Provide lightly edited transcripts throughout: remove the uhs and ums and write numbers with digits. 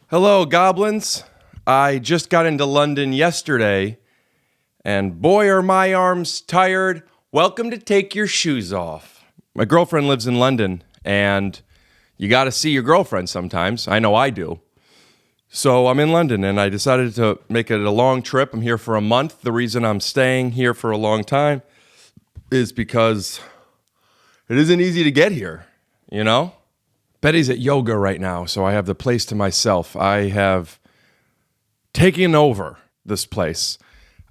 Hello, goblins. I just got into London yesterday, and boy, are my arms tired. Welcome to Take Your Shoes Off. My girlfriend lives in London, and you got to see your girlfriend sometimes. I know I do. So I'm in London, and I decided to make it a long trip. I'm here for a month. The reason I'm staying here for a long time is because it isn't easy to get here, you know? Betty's at yoga right now, so I have the place to myself. I have taken over this place.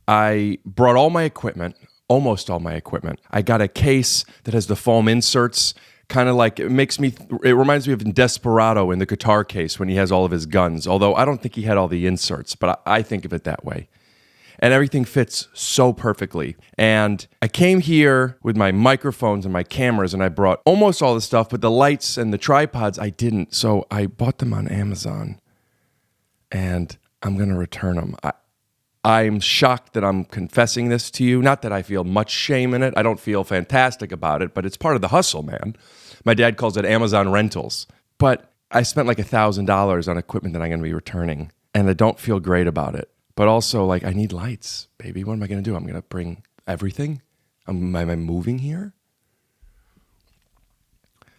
I brought all my equipment, almost all my equipment. I got a case that has the foam inserts, kind of like, it reminds me of Desperado in the guitar case when he has all of his guns, although I don't think he had all the inserts, but I think of it that way. And everything fits so perfectly. And I came here with my microphones and my cameras, and I brought almost all the stuff, but the lights and the tripods, I didn't. So I bought them on Amazon, and I'm going to return them. I'm shocked that I'm confessing this to you. Not that I feel much shame in it. I don't feel fantastic about it, but it's part of the hustle, man. My dad calls it Amazon rentals. But I spent like $1,000 on equipment that I'm going to be returning, and I don't feel great about it. But also, like, I need lights, baby. What am I going to do? I'm going to bring everything? Am I moving here?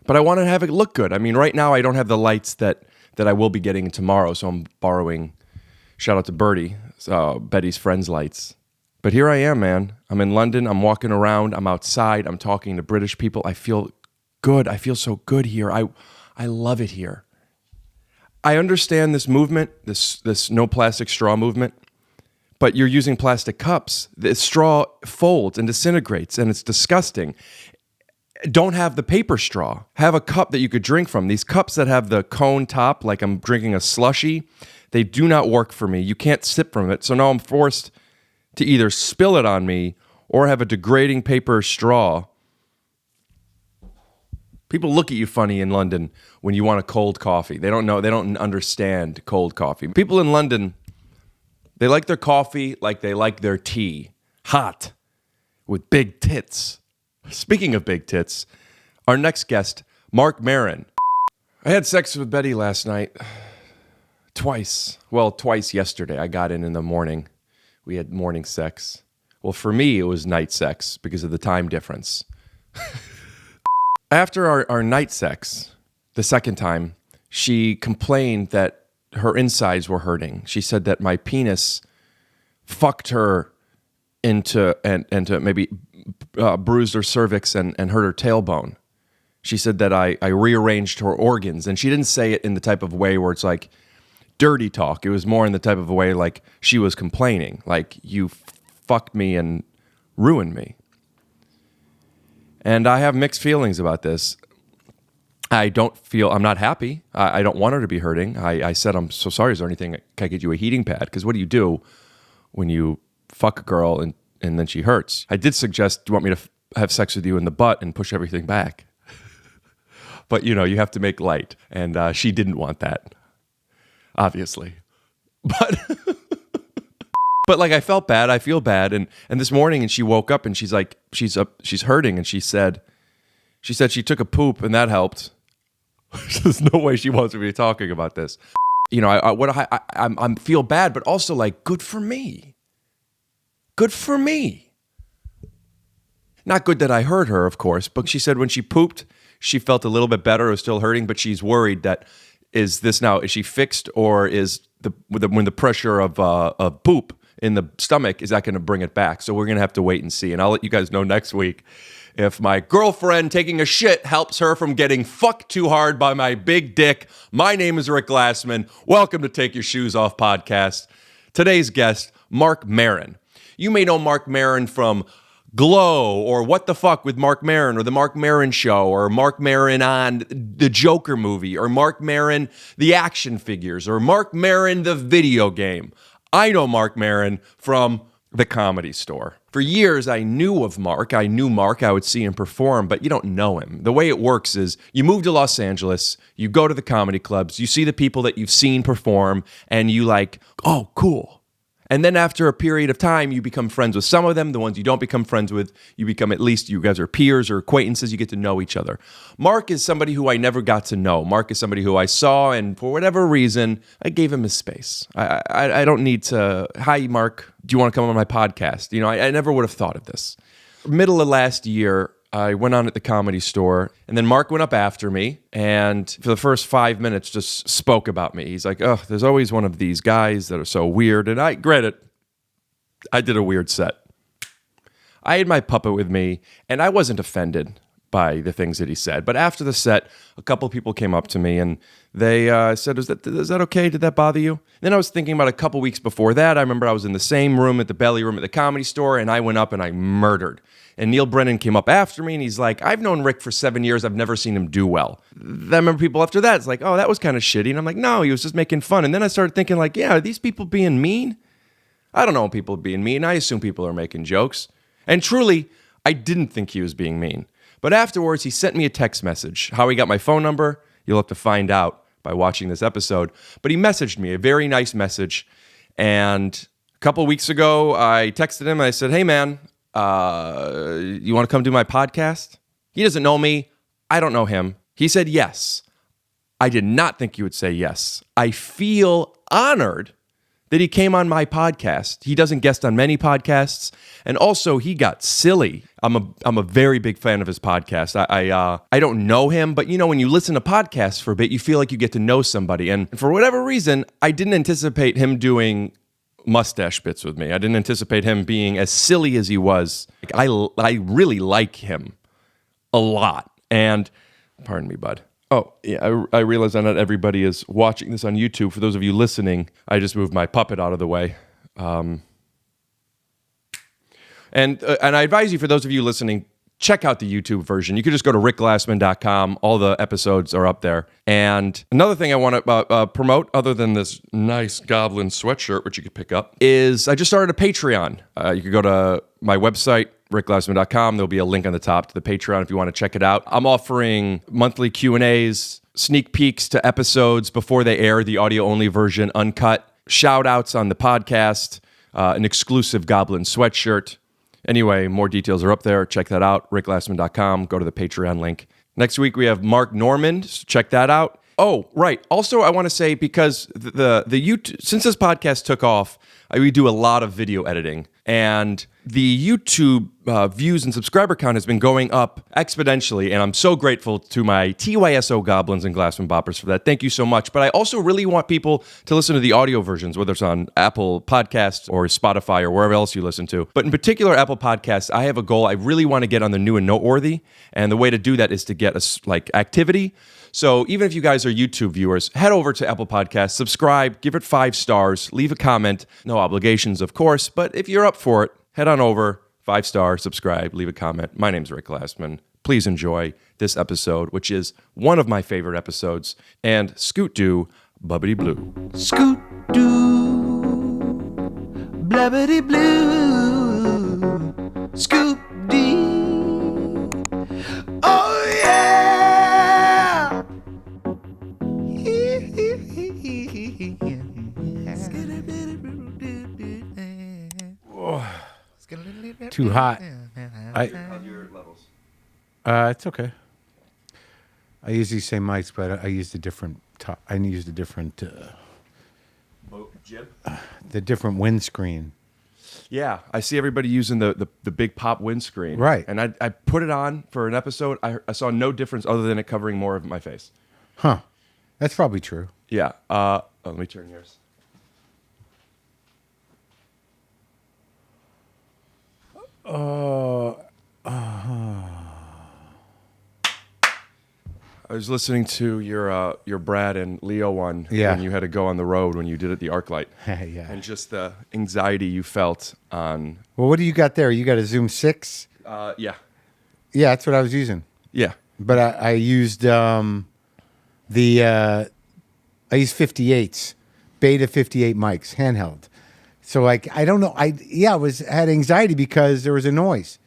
But I want to have it look good. I mean, right now, I don't have the lights that I will be getting tomorrow, so I'm borrowing, shout out to Bertie, Betty's friend's lights. But here I am, man. I'm in London. I'm walking around. I'm outside. I'm talking to British people. I feel good. I feel so good here. I love it here. I understand this movement, this no plastic straw movement. But you're using plastic cups. The straw folds and disintegrates, and it's disgusting. Don't have the paper straw. Have a cup that you could drink from. These cups that have the cone top, like I'm drinking a slushie, they do not work for me. You can't sip from it. So now I'm forced to either spill it on me or have a degrading paper straw. People look at you funny in London when you want a cold coffee. They don't know. They don't understand cold coffee. People in London, they like their coffee like they like their tea. Hot. With big tits. Speaking of big tits, our next guest, Marc Maron. I had sex with Betty last night. Twice. Well, twice yesterday. I got in the morning. We had morning sex. Well, for me, it was night sex because of the time difference. After our night sex, the second time, she complained that her insides were hurting. She said that my penis fucked her into maybe bruised her cervix and hurt her tailbone. She said that I rearranged her organs, and she didn't say it in the type of way where it's like dirty talk. It was more in the type of way like she was complaining, like you fucked me and ruined me. And I have mixed feelings about this. I'm not happy. I don't want her to be hurting. I said, I'm so sorry. Is there anything, can I get you a heating pad? Because what do you do when you fuck a girl and then she hurts? I did suggest, do you want me to have sex with you in the butt and push everything back? But, you have to make light. And she didn't want that, obviously. But like, I felt bad. I feel bad. And this morning, and she woke up and she's like, she's hurting. And she said she took a poop and that helped. There's no way she wants to be talking about this. I feel bad, but also like, good for me. Good for me. Not good that I hurt her, of course, but she said when she pooped, she felt a little bit better. It was still hurting, but she's worried that is she fixed, or is when the pressure of poop in the stomach, is that going to bring it back? So we're going to have to wait and see. And I'll let you guys know next week if my girlfriend taking a shit helps her from getting fucked too hard by my big dick. My name is Rick Glassman. Welcome to Take Your Shoes Off podcast. Today's guest, Marc Maron. You may know Marc Maron from Glow, or What the Fuck with Marc Maron, or The Marc Maron Show, or Marc Maron on the Joker movie, or Marc Maron the action figures, or Marc Maron the video game. I know Marc Maron from the Comedy Store. For years, I knew of Marc. I knew Marc. I would see him perform, but you don't know him. The way it works is you move to Los Angeles, you go to the comedy clubs, you see the people that you've seen perform, and you like, oh, cool. And then after a period of time, you become friends with some of them. The ones you don't become friends with, you become at least, you guys are peers or acquaintances. You get to know each other. Mark is somebody who I never got to know. Mark is somebody who I saw, and for whatever reason, I gave him his space. I don't need to, hi, Mark, do you want to come on my podcast? You know, I never would have thought of this. Middle of last year, I went on at the Comedy Store, and then Mark went up after me, and for the first 5 minutes just spoke about me. He's like, oh, there's always one of these guys that are so weird. And I did a weird set. I had my puppet with me, and I wasn't offended by the things that he said. But after the set, a couple people came up to me, and they said, is that okay? Did that bother you? Then I was thinking about a couple weeks before that. I remember I was in the same room at the belly room at the Comedy Store, and I went up and I murdered. And Neil Brennan came up after me, and he's like, I've known Rick for 7 years. I've never seen him do well. Then I remember people after that, it's like, oh, that was kind of shitty. And I'm like, no, he was just making fun. And then I started thinking like, yeah, are these people being mean? I don't know if people are being mean. I assume people are making jokes. And truly, I didn't think he was being mean. But afterwards, he sent me a text message. How he got my phone number, you'll have to find out by watching this episode. But he messaged me a very nice message. And a couple weeks ago, I texted him and I said, hey, man, you want to come do my podcast? He doesn't know me. I don't know him. He said yes. I did not think you would say yes. I feel honored that he came on my podcast. He doesn't guest on many podcasts. And also, he got silly. I'm a very big fan of his podcast. I don't know him, but you know, when you listen to podcasts for a bit, you feel like you get to know somebody. And for whatever reason, I didn't anticipate him doing mustache bits with me. I didn't anticipate him being as silly as he was. I really like him a lot. And pardon me, bud. Oh, yeah, I realize that not everybody is watching this on YouTube. For those of you listening, I just moved my puppet out of the way. And I advise you, for those of you listening, check out the YouTube version. You can just go to rickglassman.com. All the episodes are up there. And another thing I want to promote, other than this nice goblin sweatshirt, which you could pick up, is I just started a Patreon. You could go to my website, rickglassman.com. There'll be a link on the top to the Patreon if you want to check it out. I'm offering monthly Q&As, sneak peeks to episodes before they air, the audio-only version, uncut, shout-outs on the podcast, an exclusive goblin sweatshirt. Anyway, more details are up there. Check that out, rickglassman.com. Go to the Patreon link. Next week, we have Mark Normand. So check that out. Oh, right. Also, I want to say, because the YouTube, since this podcast took off, we do a lot of video editing. And the YouTube views and subscriber count has been going up exponentially. And I'm so grateful to my TYSO goblins and Glassman boppers for that. Thank you so much. But I also really want people to listen to the audio versions, whether it's on Apple Podcasts or Spotify or wherever else you listen to. But in particular, Apple Podcasts, I have a goal. I really want to get on the new and noteworthy. And the way to do that is to get activity. So even if you guys are YouTube viewers, head over to Apple Podcasts, subscribe, give it 5 stars, leave a comment. No obligations, of course, but if you're up for it, head on over, 5-star, subscribe, leave a comment. My name's Rick Glassman. Please enjoy this episode, which is one of my favorite episodes. And scoot doo, bubbity blue. Scoot doo, blabbity blue, scoop dee. Oh yeah! Too hot. How's your levels? It's okay. I usually say mics, but I used a different top. I used a different Jib? The different windscreen. Yeah, I see everybody using the big pop windscreen. Right. And I put it on for an episode. I saw no difference other than it covering more of my face. Huh. That's probably true. Yeah. Let me turn yours. I was listening to your Brad and Leo one when you had to go on the road when you did it the ArcLight. Yeah. And just the anxiety you felt on. Well, what do you got there? You got a Zoom 6? Yeah. Yeah, that's what I was using. Yeah. But I used I used 58s, Beta 58 mics, handheld. So I don't know. I had anxiety because there was a noise.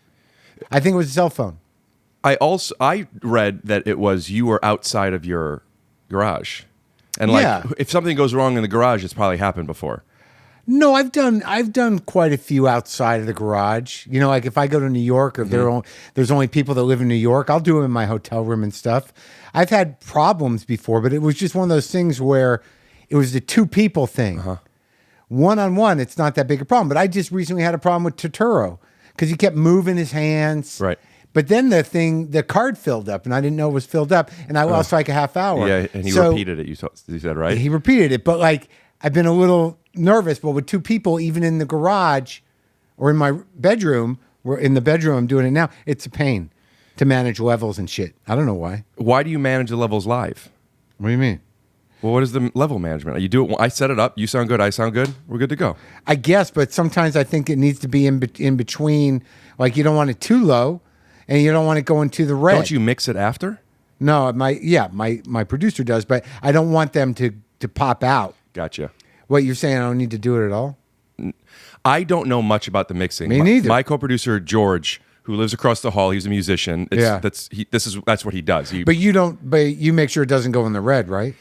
I think it was a cell phone. I read that it was you were outside of your garage. And if something goes wrong in the garage, it's probably happened before. No, I've done quite a few outside of the garage. You know, like if I go to New York or there's only people that live in New York, I'll do them in my hotel room and stuff. I've had problems before, but it was just one of those things where it was the two people thing. One-on-one, it's not that big a problem. But I just recently had a problem with Totoro because he kept moving his hands. Right. But then the card filled up, and I didn't know it was filled up, and I lost like a half hour. Yeah, and he repeated it. You said, right? He repeated it, but like I've been a little nervous. But with two people, even in the garage or in my bedroom, in the bedroom I'm doing it now, it's a pain to manage levels and shit. I don't know why. Why do you manage the levels live? What do you mean? Well, what is the level management? You do it. I set it up. You sound good. I sound good. We're good to go. I guess, but sometimes I think it needs to be in between. Like you don't want it too low, and you don't want it going to the red. Don't you mix it after? No, my producer does, but I don't want them to pop out. Gotcha. What you're saying? I don't need to do it at all. I don't know much about the mixing. Me neither. My co-producer George, who lives across the hall, he's a musician. That's what he does. But you make sure it doesn't go in the red, right?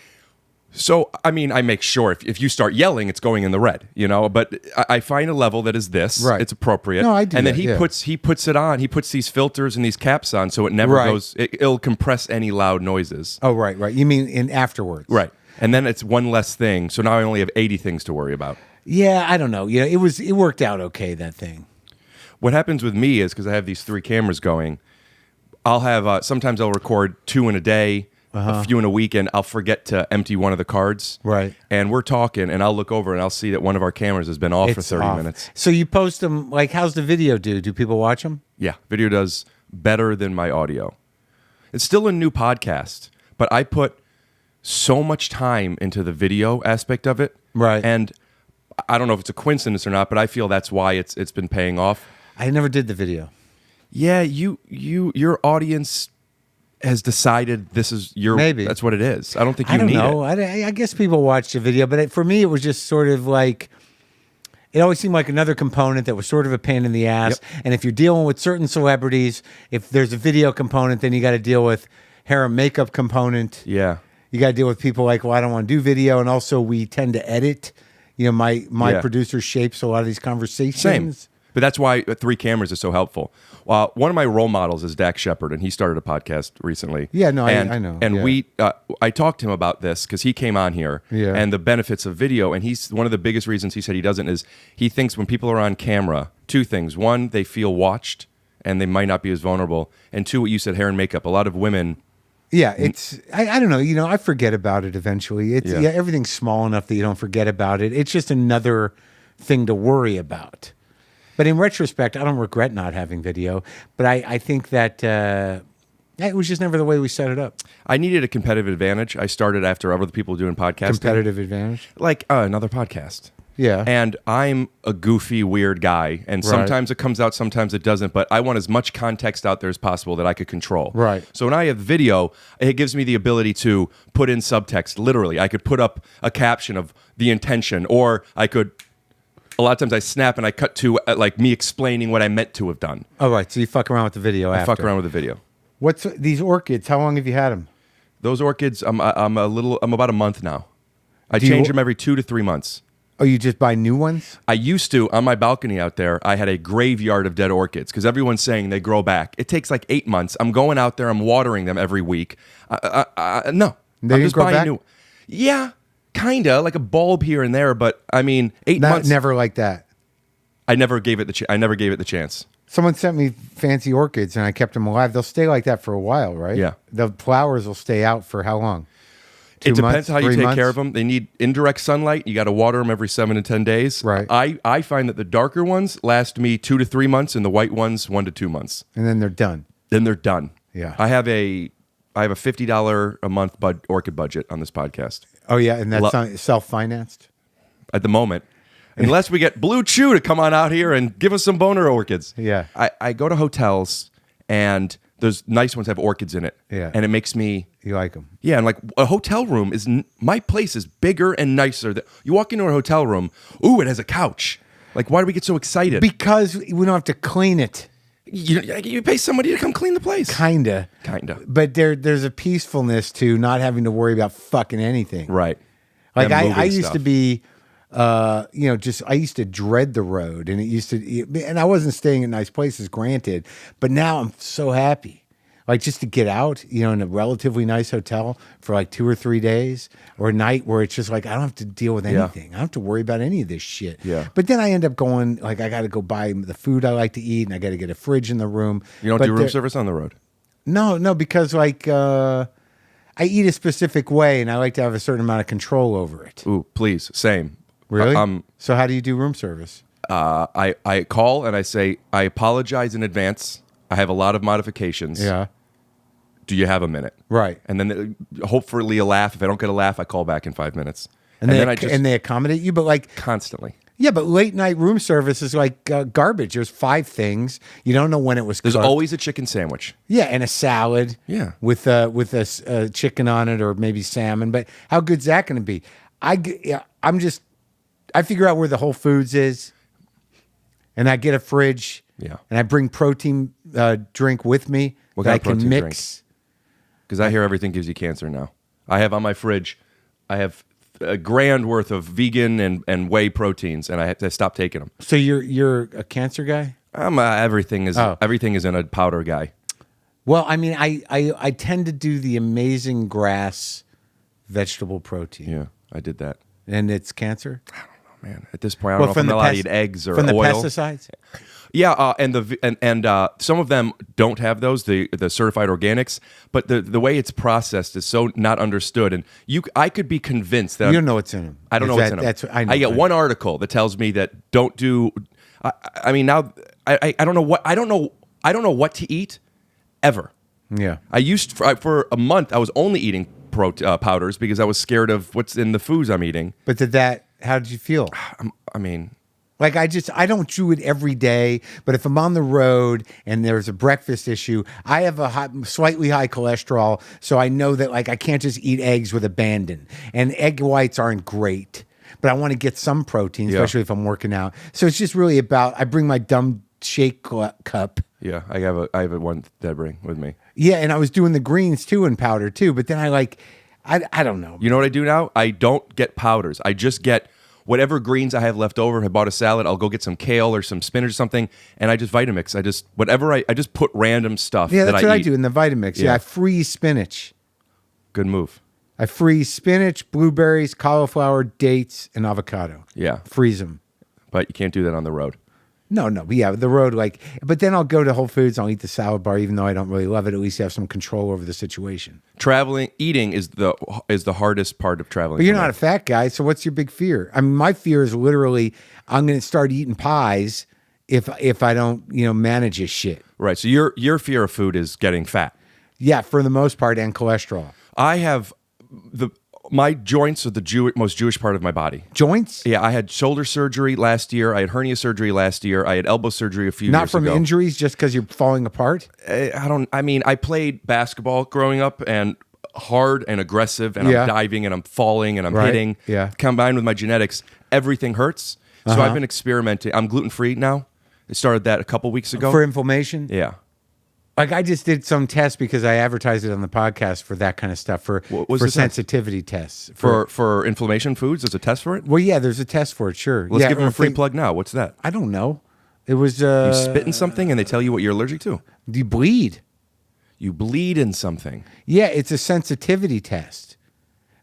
So, I mean, I make sure if you start yelling, it's going in the red, you know, but I find a level that is this. Right. It's appropriate. No, I do And then that, he puts it on. He puts these filters and these caps on so it never goes, it'll compress any loud noises. Oh, right. You mean in afterwards. Right. And then it's one less thing. So now I only have 80 things to worry about. Yeah, I don't know. Yeah, it worked out okay, that thing. What happens with me is because I have these 3 cameras going, I'll have, sometimes I'll record 2 in a day, a few in a week, and I'll forget to empty one of the cards. Right. And we're talking, and I'll look over and I'll see that one of our cameras has been off for 30 minutes. So you post them, like, how's the video do? Do people watch them? Yeah, video does better than my audio. It's still a new podcast, but I put so much time into the video aspect of it. Right. And I don't know if it's a coincidence or not, but I feel that's why it's been paying off. I never did the video. Yeah, your audience has decided this is Maybe. That's what it is. I don't think you I don't need know. it. I guess people watch the video, but for me, it was just sort of like, it always seemed like another component that was sort of a pain in the ass. Yep. And if you're dealing with certain celebrities, if there's a video component, then you got to deal with hair and makeup component. Yeah. You got to deal with people like, well, I don't want to do video. And also we tend to edit. You know, my producer shapes a lot of these conversations. Same. But that's why 3 cameras is so helpful. One of my role models is Dak Shepard, and he started a podcast recently. Yeah, no, I know. And yeah. I talked to him about this because he came on here and the benefits of video. And he's one of the biggest reasons he said he doesn't is he thinks when people are on camera, 2 things. 1, they feel watched and they might not be as vulnerable. And 2, what you said, hair and makeup. A lot of women. Yeah, it's I don't know. You know, I forget about it eventually. It's everything's small enough that you don't forget about it. It's just another thing to worry about. But in retrospect, I don't regret not having video. But I think that it was just never the way we set it up. I needed a competitive advantage. I started after other people doing podcasting. Competitive advantage? Like another podcast. Yeah. And I'm a goofy, weird guy. And sometimes it comes out, sometimes it doesn't. But I want as much context out there as possible that I could control. Right. So when I have video, it gives me the ability to put in subtext. Literally, I could put up a caption of the intention, or I could... A lot of times I snap and I cut to like me explaining what I meant to have done. Oh, right. So you fuck around with the video after. I fuck around with the video. What's these orchids? How long have you had them? Those orchids, I'm about a month now. I change them every 2 to 3 months. Oh, you just buy new ones? I used to, on my balcony out there, I had a graveyard of dead orchids because everyone's saying they grow back. It takes like 8 months. I'm going out there, I'm watering them every week. No. They I'm didn't just grow buying back? new. Yeah, kind of, like a bulb here and there, but I mean, 8 months. Never like that. I never gave it the chance. Someone sent me fancy orchids and I kept them alive. They'll stay like that for a while, right? Yeah. The flowers will stay out for how long? It depends months, how you 3 take months? care of them. They need indirect sunlight. You got to water them every 7 to 10 days. Right. I find that the darker ones last me 2 to 3 months, and the white ones 1 to 2 months. And then they're done. Then they're done. Yeah. I have a $50 a month orchid budget on this podcast Oh, yeah. And that's self-financed? at the moment. Unless we get Blue Chew to come on out here and give us some boner orchids. Yeah. I go to hotels, and those nice ones have orchids in it. Yeah. And it makes me... You like them? Yeah, and like a hotel room my place is bigger and nicer. You walk into a hotel room, ooh, it has a couch. Like, why do we get so excited? Because we don't have to clean it. You pay somebody to come clean the place. Kinda. But there's a peacefulness to not having to worry about fucking anything. Right. Like And I moving used stuff. to be just I used to dread the road, and and I wasn't staying in nice places, granted, but now I'm so happy. Like just to get out, in a relatively nice hotel for like 2 or 3 days or a night where it's just like, I don't have to deal with anything. I don't have to worry about any of this shit. Yeah. But then I end up going, like, I got to go buy the food I like to eat, and I got to get a fridge in the room. You don't do room service on the road? No, because like, I eat a specific way, and I like to have a certain amount of control over it. Ooh, please. Same. Really? So how do you do room service? I call and I say, I apologize in advance. I have a lot of modifications. Yeah. Do you have a minute? Right. And then hopefully a laugh. If I don't get a laugh, I call back in 5 minutes. And they accommodate you, but like constantly. Yeah, but late night room service is like garbage. There's 5 things. You don't know when it was cooked. There's always a chicken sandwich. Yeah, and a salad. Yeah. With a chicken on it or maybe salmon. But how good's that going to be? I figure out where the Whole Foods is, and I get a fridge. Yeah. And I bring protein drink with me What that kind I of can protein mix. Because I hear everything gives you cancer now. I have on my fridge, I have a grand worth of vegan and whey proteins, and I have to stop taking them. So you're a cancer guy? Everything is in a powder guy. Well, I mean, I tend to do the Amazing Grass vegetable protein. Yeah, I did that. And it's cancer? I don't know, man. At this point, I don't know if I'm allowed to eat eggs or from the oil. pesticides? Yeah, and some of them don't have those, the certified organics, but the way it's processed is so not understood. And I could be convinced that you don't know what's in them. I don't know what's in them. I get one article that tells me that don't do. I mean, now I don't know what I don't know what to eat ever. Yeah, I used for a month I was only eating powders because I was scared of what's in the foods I'm eating. But how did you feel? I mean. Like I don't do it every day, but if I'm on the road and there's a breakfast issue, I have slightly high cholesterol, so I know that like I can't just eat eggs with abandon. And egg whites aren't great, but I want to get some protein, especially if I'm working out. So it's just really about I bring my dumb shake cup. Yeah, I have a one that I bring with me. Yeah, and I was doing the greens too in powder too, but then I don't know. You know what I do now? I don't get powders. I just get whatever greens I have left over. I bought a salad. I'll go get some kale or some spinach or something, and I just Vitamix. I just put random stuff. Yeah, that's what I eat. do in the Vitamix. Yeah, I freeze spinach. Good move. I freeze spinach, blueberries, cauliflower, dates, and avocado. Yeah, freeze them. But you can't do that on the road. No, yeah, the road, but then I'll go to Whole Foods, I'll eat the salad bar, even though I don't really love it, at least you have some control over the situation. Eating is the hardest part of traveling. But you're not a fat guy, so what's your big fear? I mean, my fear is literally, I'm going to start eating pies if I don't, manage this shit. Right, so your fear of food is getting fat. Yeah, for the most part, and cholesterol. I have my joints are the most Jewish part of my body. Joints? Yeah, I had shoulder surgery last year. I had hernia surgery last year. I had elbow surgery a few years ago. Not from injuries, just because you're falling apart? I played basketball growing up and hard and aggressive, and I'm diving and I'm falling and I'm hitting. Yeah. Combined with my genetics, everything hurts. So I've been experimenting. I'm gluten-free now. I started that a couple weeks ago. For inflammation? Yeah. Like I just did some tests because I advertised it on the podcast for that kind of stuff for sensitivity tests for inflammation foods. There's a test for it. Well, yeah, there's a test for it. Sure. Let's give them a free plug now. What's that? I don't know. It was you spit in something and they tell you what you're allergic to. You bleed. You bleed in something. Yeah, it's a sensitivity test.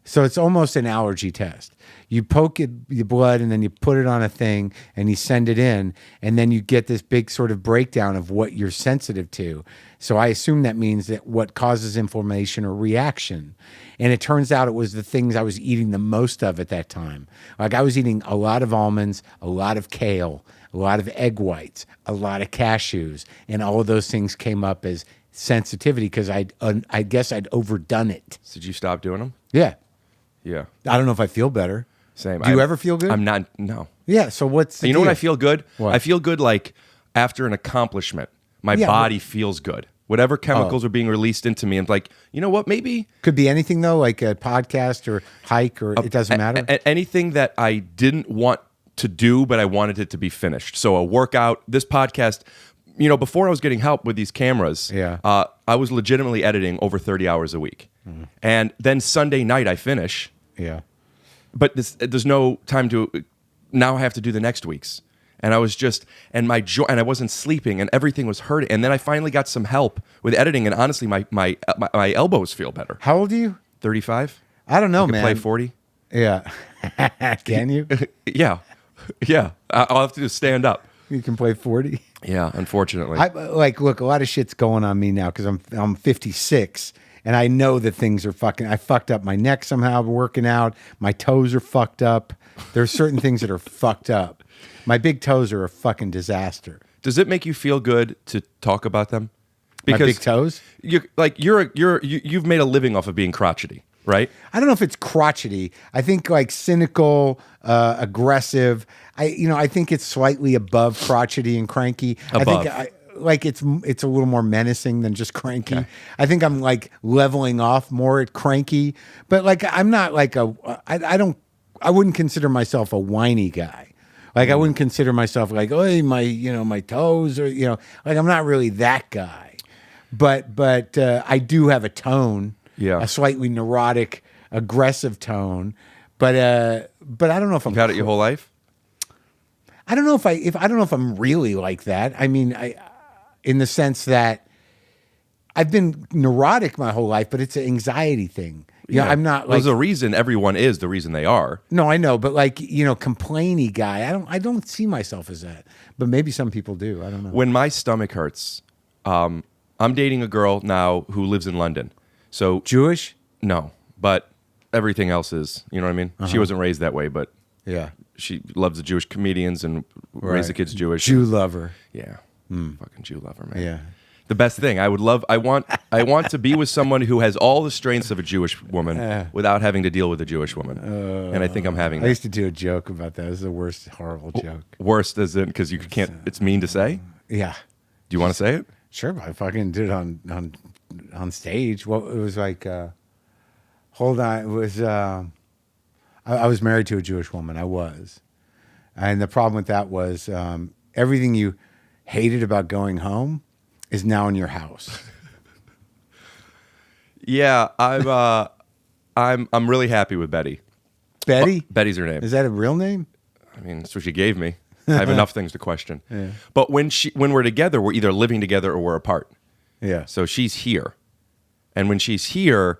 So it's almost an allergy test. You poke your blood and then you put it on a thing and you send it in, and then you get this big sort of breakdown of what you're sensitive to. So I assume that means that what causes inflammation or reaction. And it turns out it was the things I was eating the most of at that time. Like I was eating a lot of almonds, a lot of kale, a lot of egg whites, a lot of cashews, and all of those things came up as sensitivity because I guess I'd overdone it. So did you stop doing them? Yeah. Yeah. I don't know if I feel better. Same. Do you ever feel good? I'm not. No. Yeah. So what's the You know deal? when I feel good? What? I feel good like after an accomplishment. My body feels good. Whatever chemicals are being released into me, I'm like, you know what? Maybe could be anything though, like a podcast or hike, or it doesn't matter. Anything that I didn't want to do, but I wanted it to be finished. So a workout, this podcast. Before I was getting help with these cameras, I was legitimately editing over 30 hours a week, and then Sunday night I finish. Yeah. But there's no time to now I have to do the next week's. And I was just, and my jaw, and I wasn't sleeping, and everything was hurting. And then I finally got some help with editing, and honestly, my elbows feel better. How old are you? 35. I don't know, I can man. play 40. Yeah. Can you? Yeah. I'll have to just stand up. You can play 40. Yeah, unfortunately. Look, a lot of shit's going on me now because I'm 56, and I know that things are I fucked up my neck somehow working out. My toes are fucked up. There's certain things that are fucked up. My big toes are a fucking disaster. Does it make you feel good to talk about them? My big toes? You've made a living off of being crotchety, right? I don't know if it's crotchety. I think like cynical, aggressive. I think it's slightly above crotchety and cranky. Above. I think it's a little more menacing than just cranky. Okay. I think I'm like leveling off more at cranky, but like I'm not like I wouldn't consider myself a whiny guy. Like I wouldn't consider myself like, oh, my toes, or like I'm not really that guy. But I do have a tone, a slightly neurotic, aggressive tone. But I don't know if I'm had it your whole life. I don't know if I don't know if I'm really like that. I mean, in the sense that I've been neurotic my whole life, but it's an anxiety thing. Yeah, I'm not. There's a reason everyone is the reason they are. No, I know, but like complainy guy. I don't see myself as that, but maybe some people do. I don't know. When my stomach hurts, I'm dating a girl now who lives in London. So Jewish? No, but everything else is. You know what I mean? She wasn't raised that way, but yeah, she loves the Jewish comedians and raised the kids Jewish. Jew lover. Yeah, fucking Jew lover, man. Yeah. The best thing I want to be with someone who has all the strengths of a Jewish woman without having to deal with a Jewish woman, and I think I'm having that. I used to do a joke about that. It was the worst, horrible joke. Worst as in because you can't. It's mean to say. Yeah. Do you want to say it? Sure, but I fucking did it on stage. Well, it was like, hold on, it was. I was married to a Jewish woman. I was, and the problem with that was everything you hated about going home is now in your house. Yeah, I'm really happy with Betty. Betty? Betty's her name. Is that a real name? I mean, that's what she gave me. I have enough things to question. Yeah. But when we're together, we're either living together or we're apart. Yeah. So she's here. And when she's here,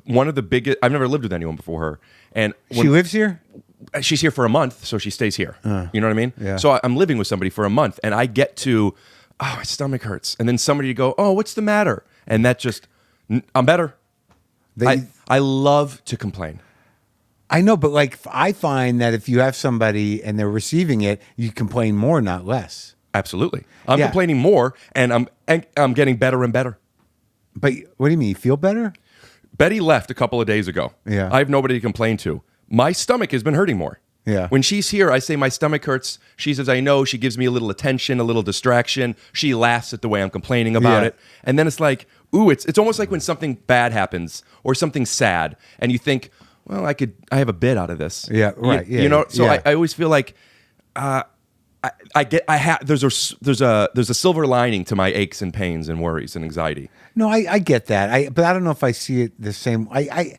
one of the biggest I've never lived with anyone before her. And she lives here? She's here for a month, so she stays here. You know what I mean? Yeah. So I'm living with somebody for a month, and I get to, oh, my stomach hurts. And then somebody to go, oh, what's the matter? And that just, I'm better. I love to complain. I know, but like I find that if you have somebody and they're receiving it, you complain more, not less. Absolutely. I'm complaining more, and I'm getting better and better. But what do you mean? You feel better? Betty left a couple of days ago. Yeah. I have nobody to complain to. My stomach has been hurting more. Yeah. When she's here, I say my stomach hurts. She says, I know. She gives me a little attention, a little distraction. She laughs at the way I'm complaining about it. And then it's like, ooh, it's almost like when something bad happens or something sad, and you think, well, I have a bit out of this. Yeah, right. You know, so I always feel like there's a silver lining to my aches and pains and worries and anxiety. No, I get that. But I don't know if I see it the same. I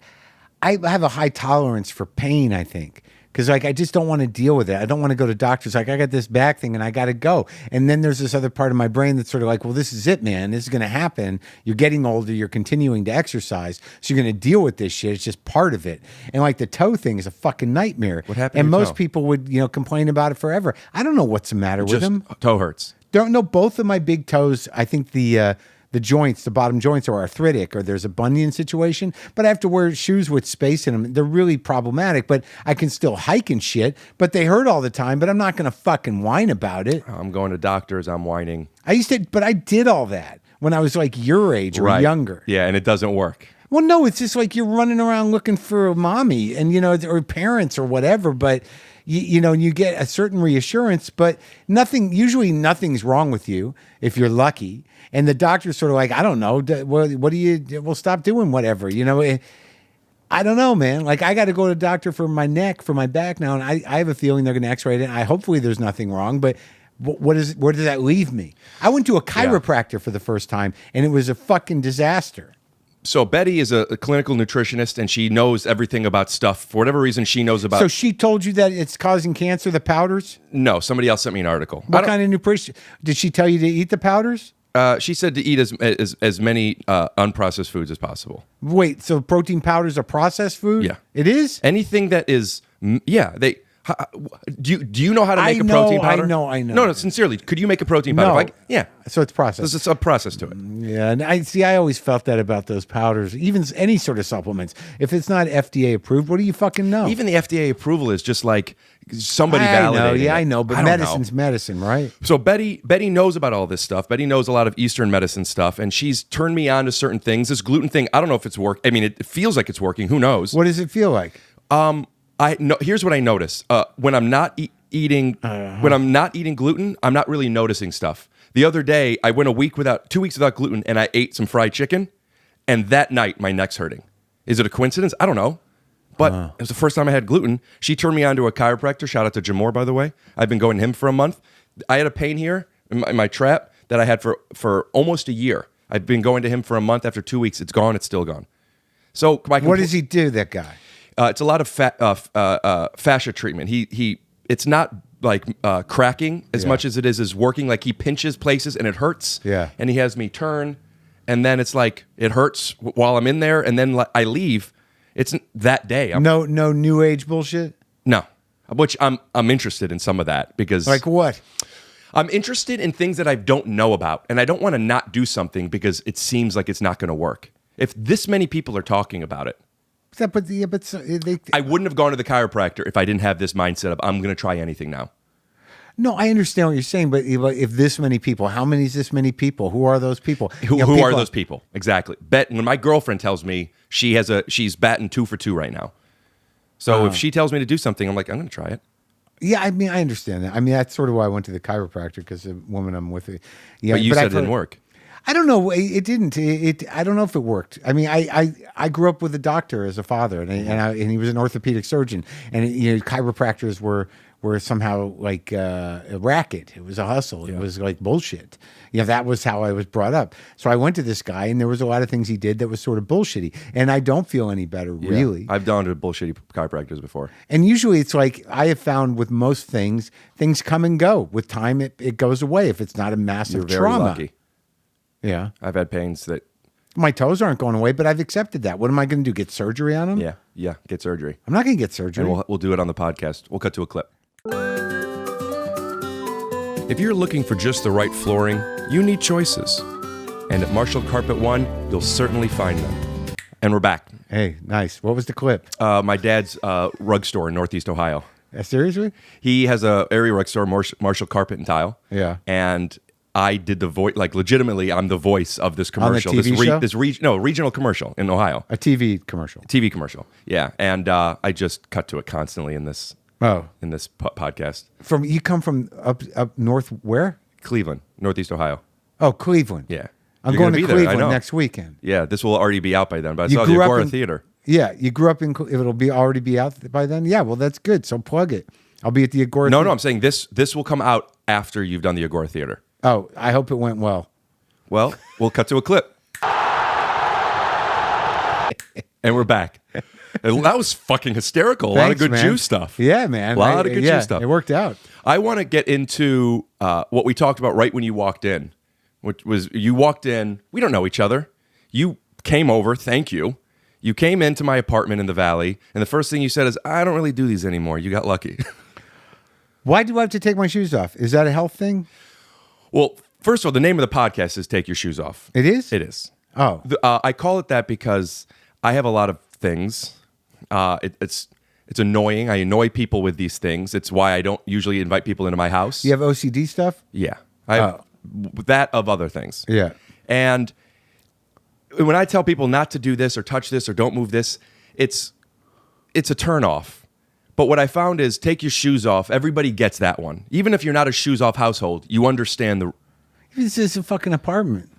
have a high tolerance for pain, I think. Because like I just don't want to deal with it. I don't want to go to doctors. Like I got this back thing and I got to go. And then there's this other part of my brain that's sort of like, well, this is it, man. This is going to happen. You're getting older. You're continuing to exercise. So you're going to deal with this shit. It's just part of it. And like the toe thing is a fucking nightmare. What happened? And most people would, complain about it forever. I don't know what's the matter with them. Toe hurts. Don't know. Both of my big toes, I think the joints, the bottom joints are arthritic, or there's a bunion situation, but I have to wear shoes with space in them. They're really problematic, but I can still hike and shit, but they hurt all the time, but I'm not going to fucking whine about it. I'm going to doctors. I'm whining. But I did all that when I was like your age or younger. Yeah, and it doesn't work. Well, no, it's just like you're running around looking for a mommy and, or parents or whatever, but you get a certain reassurance, but usually nothing's wrong with you if you're lucky. And the doctor's sort of like, I don't know, what do you, we'll stop doing whatever, I don't know, man. Like I got to go to the doctor for my neck, for my back now. And I have a feeling they're going to x-ray it. Hopefully there's nothing wrong, but where does that leave me? I went to a chiropractor for the first time and it was a fucking disaster. So Betty is a clinical nutritionist, and she knows everything about stuff. For whatever reason, she knows about. So she told you that it's causing cancer, the powders? No, somebody else sent me an article. What kind of nutrition? Did she tell you to eat the powders? She said to eat as many unprocessed foods as possible. Wait, so protein powders are processed food? Yeah. It is? Anything that is, they. Do you know how to make a protein powder? I know. No, sincerely, could you make a protein powder? No. Yeah. So it's processed. There's a process to it. Yeah, and I always felt that about those powders, even any sort of supplements. If it's not FDA approved, what do you fucking know? Even the FDA approval is just like somebody validating. I know, but medicine's medicine, right? So Betty knows about all this stuff. Betty knows a lot of Eastern medicine stuff, and she's turned me on to certain things. This gluten thing, I don't know if it's working. I mean, it feels like it's working. Who knows? What does it feel like? Here's what I notice. When I'm not eating gluten, I'm not really noticing stuff. The other day, I went 2 weeks without gluten, and I ate some fried chicken, and that night my neck's hurting. Is it a coincidence? I don't know. But it was the first time I had gluten. She turned me on to a chiropractor. Shout out to Jamor, by the way. I've been going to him for a month. I had a pain here in my trap that I had for almost a year. I've been going to him for a month. After 2 weeks, it's gone. It's still gone. So what does he do, that guy? It's a lot of fascia treatment. It's not like cracking as much as it is working. Like he pinches places and it hurts. Yeah. And he has me turn, and then it's like it hurts while I'm in there, and then I leave. It's that day. No new age bullshit. No, which I'm interested in some of that because like what? I'm interested in things that I don't know about, and I don't want to not do something because it seems like it's not going to work. If this many people are talking about it. I wouldn't have gone to the chiropractor if I didn't have this mindset of I'm going to try anything now. No, I understand what you're saying, but if this many people, how many is this many people? Who are those people? Who are those people? Exactly. When my girlfriend tells me she's batting 2 for 2 right now. So if she tells me to do something, I'm like, I'm going to try it. Yeah, I mean, I understand that. I mean, that's sort of why I went to the chiropractor, because the woman I'm with. Yeah, but you said it didn't work. I don't know. It didn't. I don't know if it worked. I mean, I grew up with a doctor as a father, and he was an orthopedic surgeon, and chiropractors were somehow like a racket. It was a hustle. It was like bullshit. That was how I was brought up. So I went to this guy, and there was a lot of things he did that was sort of bullshitty, and I don't feel any better really. I've gone to bullshitty chiropractors before, and usually it's like I have found with most things come and go. With time, it goes away if it's not a massive You're very trauma. lucky. Yeah. I've had pains that... My toes aren't going away, but I've accepted that. What am I going to do, get surgery on them? Yeah, get surgery. I'm not going to get surgery. And we'll do it on the podcast. We'll cut to a clip. If you're looking for just the right flooring, you need choices. And at Marshall Carpet One, you'll certainly find them. And we're back. Hey, nice. What was the clip? My dad's rug store in Northeast Ohio. Seriously? He has a area rug store, Marshall Carpet and Tile. Yeah. And... I did the voice, like legitimately, I'm the voice of this commercial. On the TV show? This regional commercial in Ohio. A TV commercial. TV commercial, yeah. And I just cut to it constantly in this podcast. You come from up north where? Cleveland, Northeast Ohio. Oh, Cleveland. Yeah. I'm going to Cleveland next weekend. Yeah, this will already be out by then, but I saw the Agora Theater. Yeah, you grew up in, it'll already be out by then? Yeah, well, that's good, so plug it. I'll be at the Agora Theater. No, I'm saying this will come out after you've done the Agora Theater. Oh, I hope it went well. Well, we'll cut to a clip. And we're back. And that was fucking hysterical. A lot of good Jew stuff. Yeah, man. A lot of good Jew stuff. It worked out. I want to get into what we talked about right when you walked in, which was you walked in. We don't know each other. You came over. Thank you. You came into my apartment in the Valley, and the first thing you said is, I don't really do these anymore. You got lucky. Why do I have to take my shoes off? Is that a health thing? Well, first of all, the name of the podcast is Take Your Shoes Off. It is? It is. Oh. I call it that because I have a lot of things. It's annoying. I annoy people with these things. It's why I don't usually invite people into my house. You have OCD stuff? Yeah. I have that of other things. Yeah. And when I tell people not to do this or touch this or don't move this, it's a turnoff. But what I found is take your shoes off. Everybody gets that one. Even if you're not a shoes off household, you understand the... This is a fucking apartment.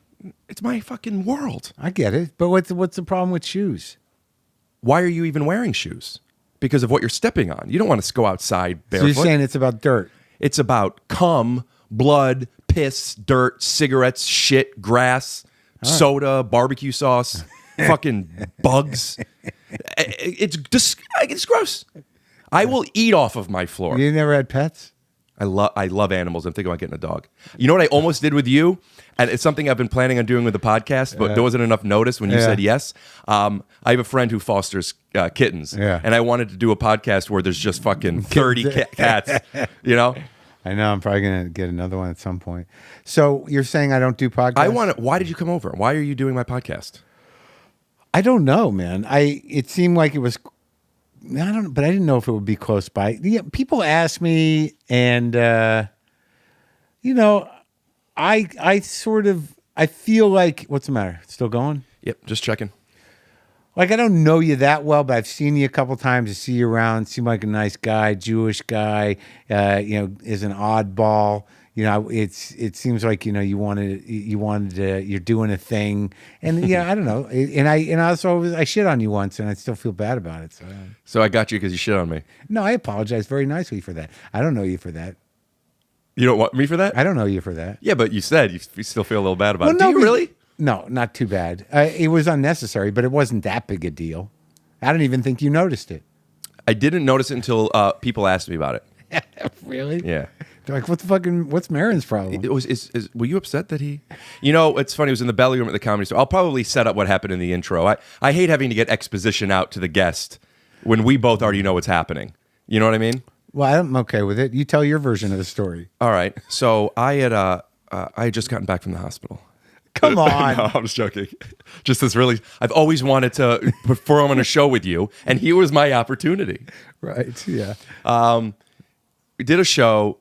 It's my fucking world. I get it. But what's the problem with shoes? Why are you even wearing shoes? Because of what you're stepping on. You don't want to go outside barefoot. So you're saying it's about dirt. It's about cum, blood, piss, dirt, cigarettes, shit, grass, soda, barbecue sauce. fucking bugs. It's gross. I will eat off of my floor. You never had pets? I love animals. I'm thinking about getting a dog. You know what I almost did with you? And it's something I've been planning on doing with the podcast, but there wasn't enough notice when you said yes. I have a friend who fosters kittens. Yeah. And I wanted to do a podcast where there's just fucking 30 cats, you know? I know. I'm probably going to get another one at some point. So you're saying I don't do podcasts? Why did you come over? Why are you doing my podcast? I don't know, man. It seemed like it was... but I didn't know if it would be close by. Yeah, people ask me, and I feel like, what's the matter? It's still going? Yep, just checking. Like, I don't know you that well, but I've seen you a couple times. I see you around. Seem like a nice guy, Jewish guy. Is an oddball. It seems like you're doing a thing, and I don't know. And I shit on you once, and I still feel bad about it. So I got you because you shit on me. No, I apologize very nicely for that. I don't know you for that. You don't want me for that? I don't know you for that. Yeah, but you said you still feel a little bad about it. No, Do you really? No, not too bad. It was unnecessary, but it wasn't that big a deal. I don't even think you noticed it. I didn't notice it until people asked me about it. Really? Yeah. They're like, what's Maron's problem? Were you upset that he... it's funny. It was in the belly room at the Comedy Store. I'll probably set up what happened in the intro. I hate having to get exposition out to the guest when we both already know what's happening. You know what I mean? Well, I'm okay with it. You tell your version of the story. All right. So I had just gotten back from the hospital. Come on. No, I'm just joking. Just this really... I've always wanted to perform on a show with you, and here was my opportunity. Right, yeah. We did a show...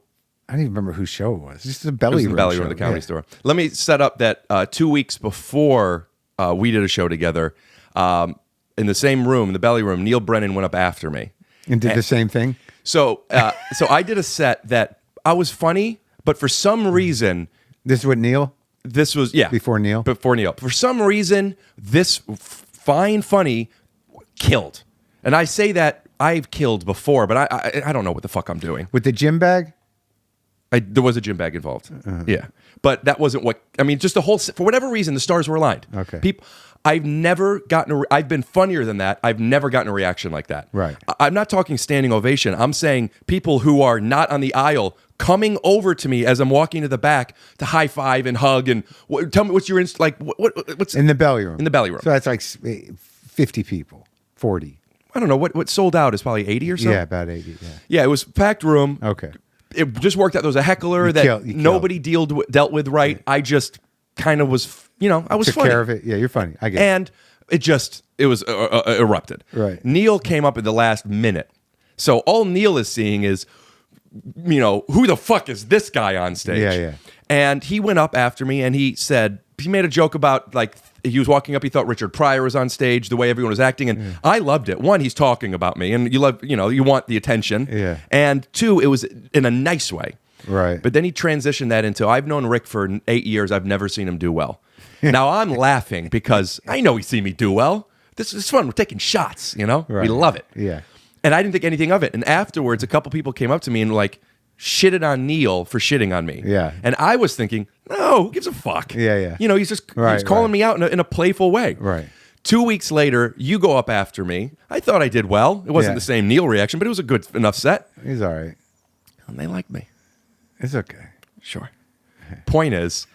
I don't even remember whose show it was. Just the belly room. The belly room at the Comedy Store. Let me set up that 2 weeks before we did a show together, in the same room, in the belly room, Neil Brennan went up after me. And did the same thing? So I did a set that I was funny, but for some reason... This is what Neil? This was, yeah. Before Neil? Before Neil. For some reason, this fine funny killed. And I say that I've killed before, but I don't know what the fuck I'm doing. With the gym bag? There was a gym bag involved. Yeah. But that wasn't just the whole, for whatever reason, the stars were aligned. Okay. I've never gotten I've been funnier than that. I've never gotten a reaction like that. Right. I'm not talking standing ovation. I'm saying people who are not on the aisle coming over to me as I'm walking to the back to high five and hug and tell me what's your what's in the belly room. In the belly room. So that's like 50 people, 40. I don't know what sold out is probably 80 or so. Yeah, about 80. Yeah. Yeah, it was packed room. Okay. It just worked out. There was a heckler that nobody dealt with right. I just kind of was, I was Took funny. care of it. Yeah, you're funny. I get it. And it was erupted. Right. Neil came up at the last minute. So all Neil is seeing is, who the fuck is this guy on stage? Yeah, yeah. And he went up after me and he made a joke about he was walking up, he thought Richard Pryor was on stage, the way everyone was acting, and I loved it. One, he's talking about me, and you want the attention. Yeah. And two, it was in a nice way. Right. But then he transitioned that into, I've known Rick for 8 years, I've never seen him do well. Now I'm laughing because I know he see me do well. This is fun. We're taking shots, Right. We love it. Yeah. And I didn't think anything of it. And afterwards, a couple people came up to me and shitted on Neil for shitting on me. Yeah. And I was thinking, no, who gives a fuck? Yeah, yeah. He's just he's calling me out in a playful way. Right. 2 weeks later, you go up after me. I thought I did well. It wasn't the same Neil reaction, but it was a good enough set. He's all right. And they liked me. It's okay. Sure. Point is,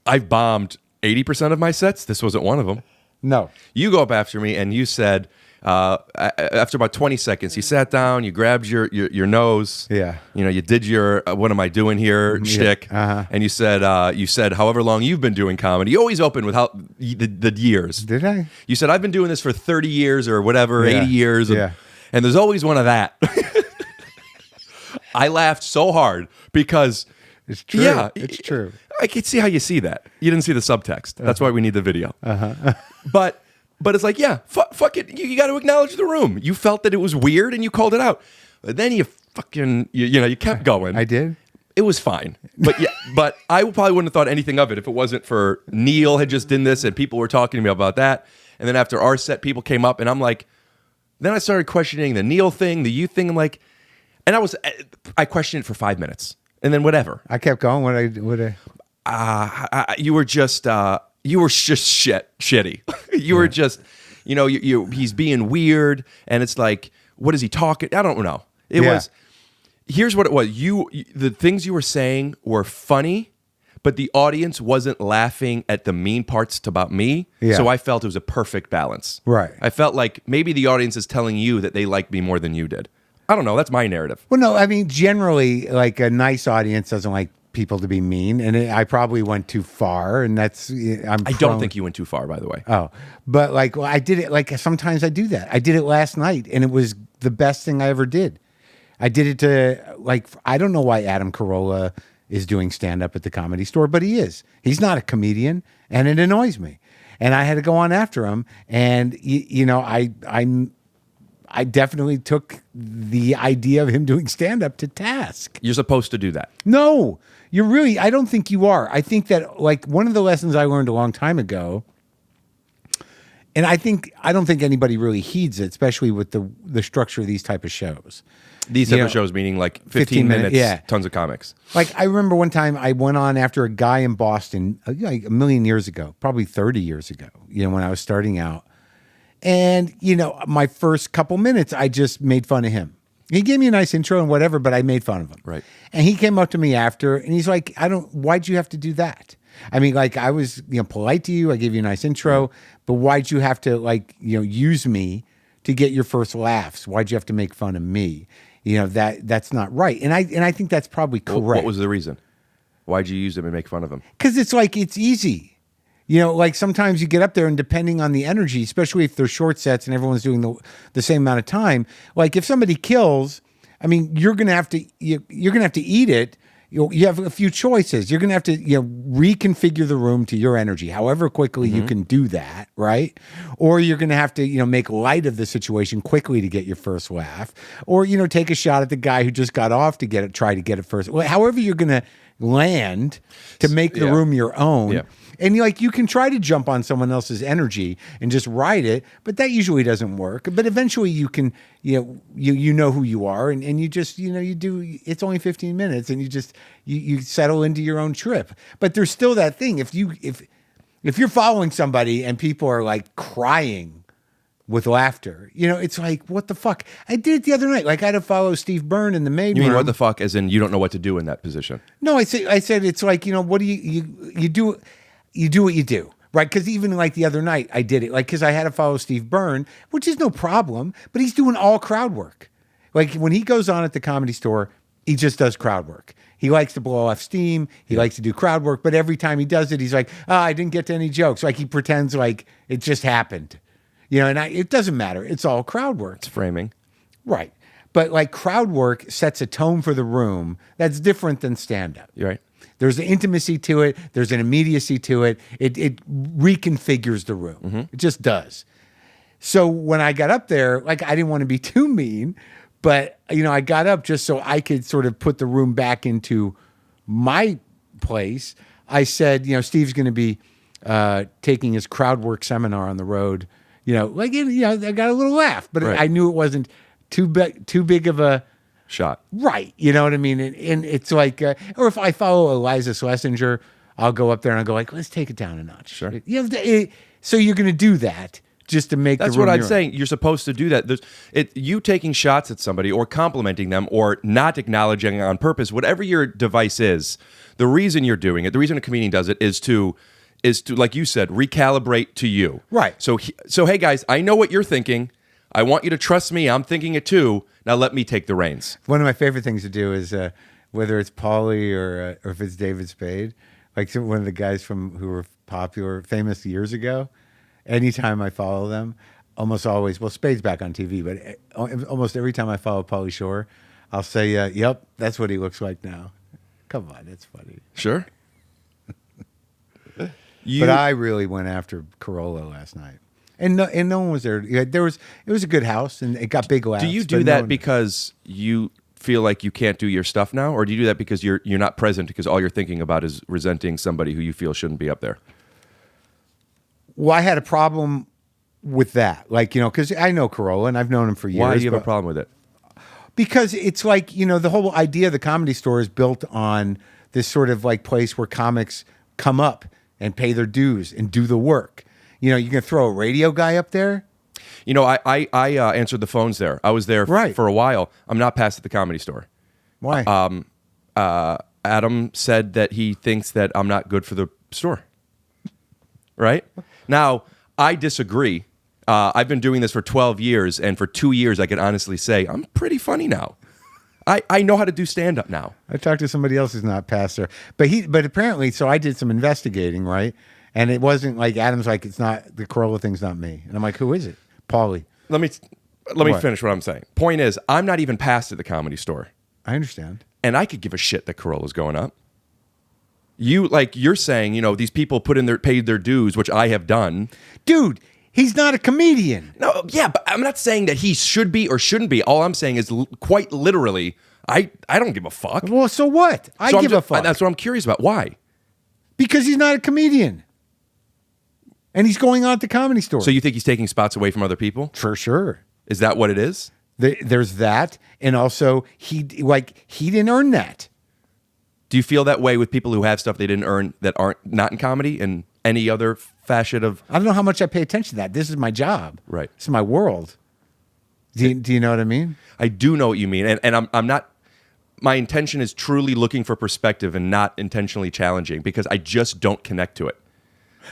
I've bombed 80% of my sets. This wasn't one of them. No. You go up after me and you said, after about 20 seconds, you sat down, you grabbed your nose. Yeah. You did your, what am I doing here shtick. Uh-huh. And you said, however long you've been doing comedy, you always open with the years. Did I? You said, I've been doing this for 30 years or whatever, 80 years. Yeah. And there's always one of that. I laughed so hard because... It's true. Yeah. It's true. I can see how you see that. You didn't see the subtext. That's why we need the video. But it's like, yeah, fuck it. You got to acknowledge the room. You felt that it was weird and you called it out. But then you fucking, you kept going. I did? It was fine. But yeah, but I probably wouldn't have thought anything of it if it wasn't for Neil had just done this and people were talking to me about that. And then after our set, people came up and I'm like, then I started questioning the Neil thing, the you thing. I'm like, and I questioned it for 5 minutes. And then whatever. I kept going. What I you were just you were just shitty. You were just, he's being weird, and it's like, what is he talking? I don't know. It was. Here's what it was. The things you were saying were funny, but the audience wasn't laughing at the mean parts about me. Yeah. So I felt it was a perfect balance. Right. I felt like maybe the audience is telling you that they like me more than you did. I don't know. That's my narrative. Well, no, I mean, generally, like a nice audience doesn't like people to be mean, and I probably went too far, and I don't think you went too far, by the way. Oh, but like, well, I did it. Like sometimes I do that. I did it last night, and it was the best thing I ever did. I did it to I don't know why Adam Carolla is doing stand up at the Comedy Store, but he is. He's not a comedian, and it annoys me. And I had to go on after him, and I definitely took the idea of him doing stand up to task. You're supposed to do that. No, I don't think you are. I think that one of the lessons I learned a long time ago, and I don't think anybody really heeds it, especially with the structure of these type of shows. These type of shows, meaning like 15 minutes, yeah. Tons of comics. Like I remember one time I went on after a guy in Boston like a million years ago, probably 30 years ago, when I was starting out. And, my first couple minutes, I just made fun of him. He gave me a nice intro and whatever, but I made fun of him. Right. And he came up to me after and he's like, why'd you have to do that? I mean, like I was, polite to you. I gave you a nice intro, but why'd you have to use me to get your first laughs? Why'd you have to make fun of me? That's not right. And I think that's probably correct. What was the reason? Why'd you use him and make fun of him? Because it's easy. Sometimes you get up there and depending on the energy, especially if they're short sets and everyone's doing the same amount of time, like if somebody kills, I mean, you're going to have to eat it. You have a few choices. You're going to have to, reconfigure the room to your energy, however quickly you can do that, right? Or you're going to have to, make light of the situation quickly to get your first laugh, or, take a shot at the guy who just got off to try to get it first. Well, however you're going to land to make the room your own. Yeah. And you can try to jump on someone else's energy and just ride it, but that usually doesn't work. But eventually you can, you know who you are, and you just, you do. It's only 15 minutes, and you just you settle into your own trip. But there's still that thing. If you're following somebody and people are like crying with laughter, it's like, what the fuck? I did it the other night. Like I had to follow Steve Byrne in the maid You mean room. what the fuck? As in you don't know what to do in that position? No, I said it's like, what do you do? You do what you do, right? Because even like the other night, I did it because I had to follow Steve Byrne, which is no problem, but he's doing all crowd work. Like when he goes on at the Comedy Store, he just does crowd work. He likes to blow off steam. He likes to do crowd work, but every time he does it, he's like, I didn't get to any jokes. Like he pretends like it just happened, and it doesn't matter. It's all crowd work. It's framing. Right. But like crowd work sets a tone for the room that's different than stand-up. You're right. There's an intimacy to it. There's an immediacy to it. It reconfigures the room. Mm-hmm. It just does. So when I got up there, I didn't want to be too mean, but I got up just so I could sort of put the room back into my place. I said, Steve's going to be taking his crowd work seminar on the road. I got a little laugh, but right. I knew it wasn't too big of a shot. Right. You know what I mean? And it's like, or if I follow Eliza Schlesinger, I'll go up there and I'll go let's take it down a notch. Sure. So you're going to do that just to make That's the room what I'm your saying. You're supposed to do that. You taking shots at somebody or complimenting them or not acknowledging on purpose, whatever your device is, the reason you're doing it, the reason a comedian does it is to, like you said, recalibrate to you. Right. So hey guys, I know what you're thinking. I want you to trust me. I'm thinking it too. Now let me take the reins. One of my favorite things to do is whether it's Pauly or if it's David Spade, like one of the guys who were famous years ago. Anytime I follow them, almost always, Spade's back on TV, but almost every time I follow Pauly Shore, I'll say, "Yep, that's what he looks like now." Come on, it's funny. Sure. But I really went after Carolla last night. And no one was there. It was a good house, and it got big laughs. Do you do that because you feel like you can't do your stuff now, or do you do that because you're not present because all you're thinking about is resenting somebody who you feel shouldn't be up there? Well, I had a problem with that, because I know Carolla and I've known him for years. Why do you have a problem with it? Because it's like the whole idea of the Comedy Store is built on this sort of place where comics come up and pay their dues and do the work. You know, you can throw a radio guy up there. You know, I answered the phones there. I was there for a while. I'm not past at the Comedy Store. Why? Adam said that he thinks that I'm not good for the store. Right? Now, I disagree. I've been doing this for 12 years, and for 2 years, I can honestly say I'm pretty funny now. I know how to do stand-up now. I talked to somebody else who's not pastor, but apparently, so I did some investigating, right? And it wasn't like Adam's like, it's not, the Corolla thing's not me. And I'm like, who is it? Paulie. Let me finish what I'm saying. Point is, I'm not even past at the Comedy Store. I understand. And I could give a shit that Corolla's going up. You're saying, you know, these people paid their dues, which I have done. Dude, he's not a comedian. No, yeah, but I'm not saying that he should be or shouldn't be. All I'm saying is quite literally, I don't give a fuck. Well, so what? I give a fuck. That's what I'm curious about. Why? Because he's not a comedian. And he's going on at the Comedy Store. So you think he's taking spots away from other people? For sure. Is that what it is? There's that. And also, he didn't earn that. Do you feel that way with people who have stuff they didn't earn that aren't not in comedy and any other fashion of... I don't know how much I pay attention to that. This is my job. Right. This is my world. Do you know what I mean? I do know what you mean. And I'm not... My intention is truly looking for perspective and not intentionally challenging because I just don't connect to it.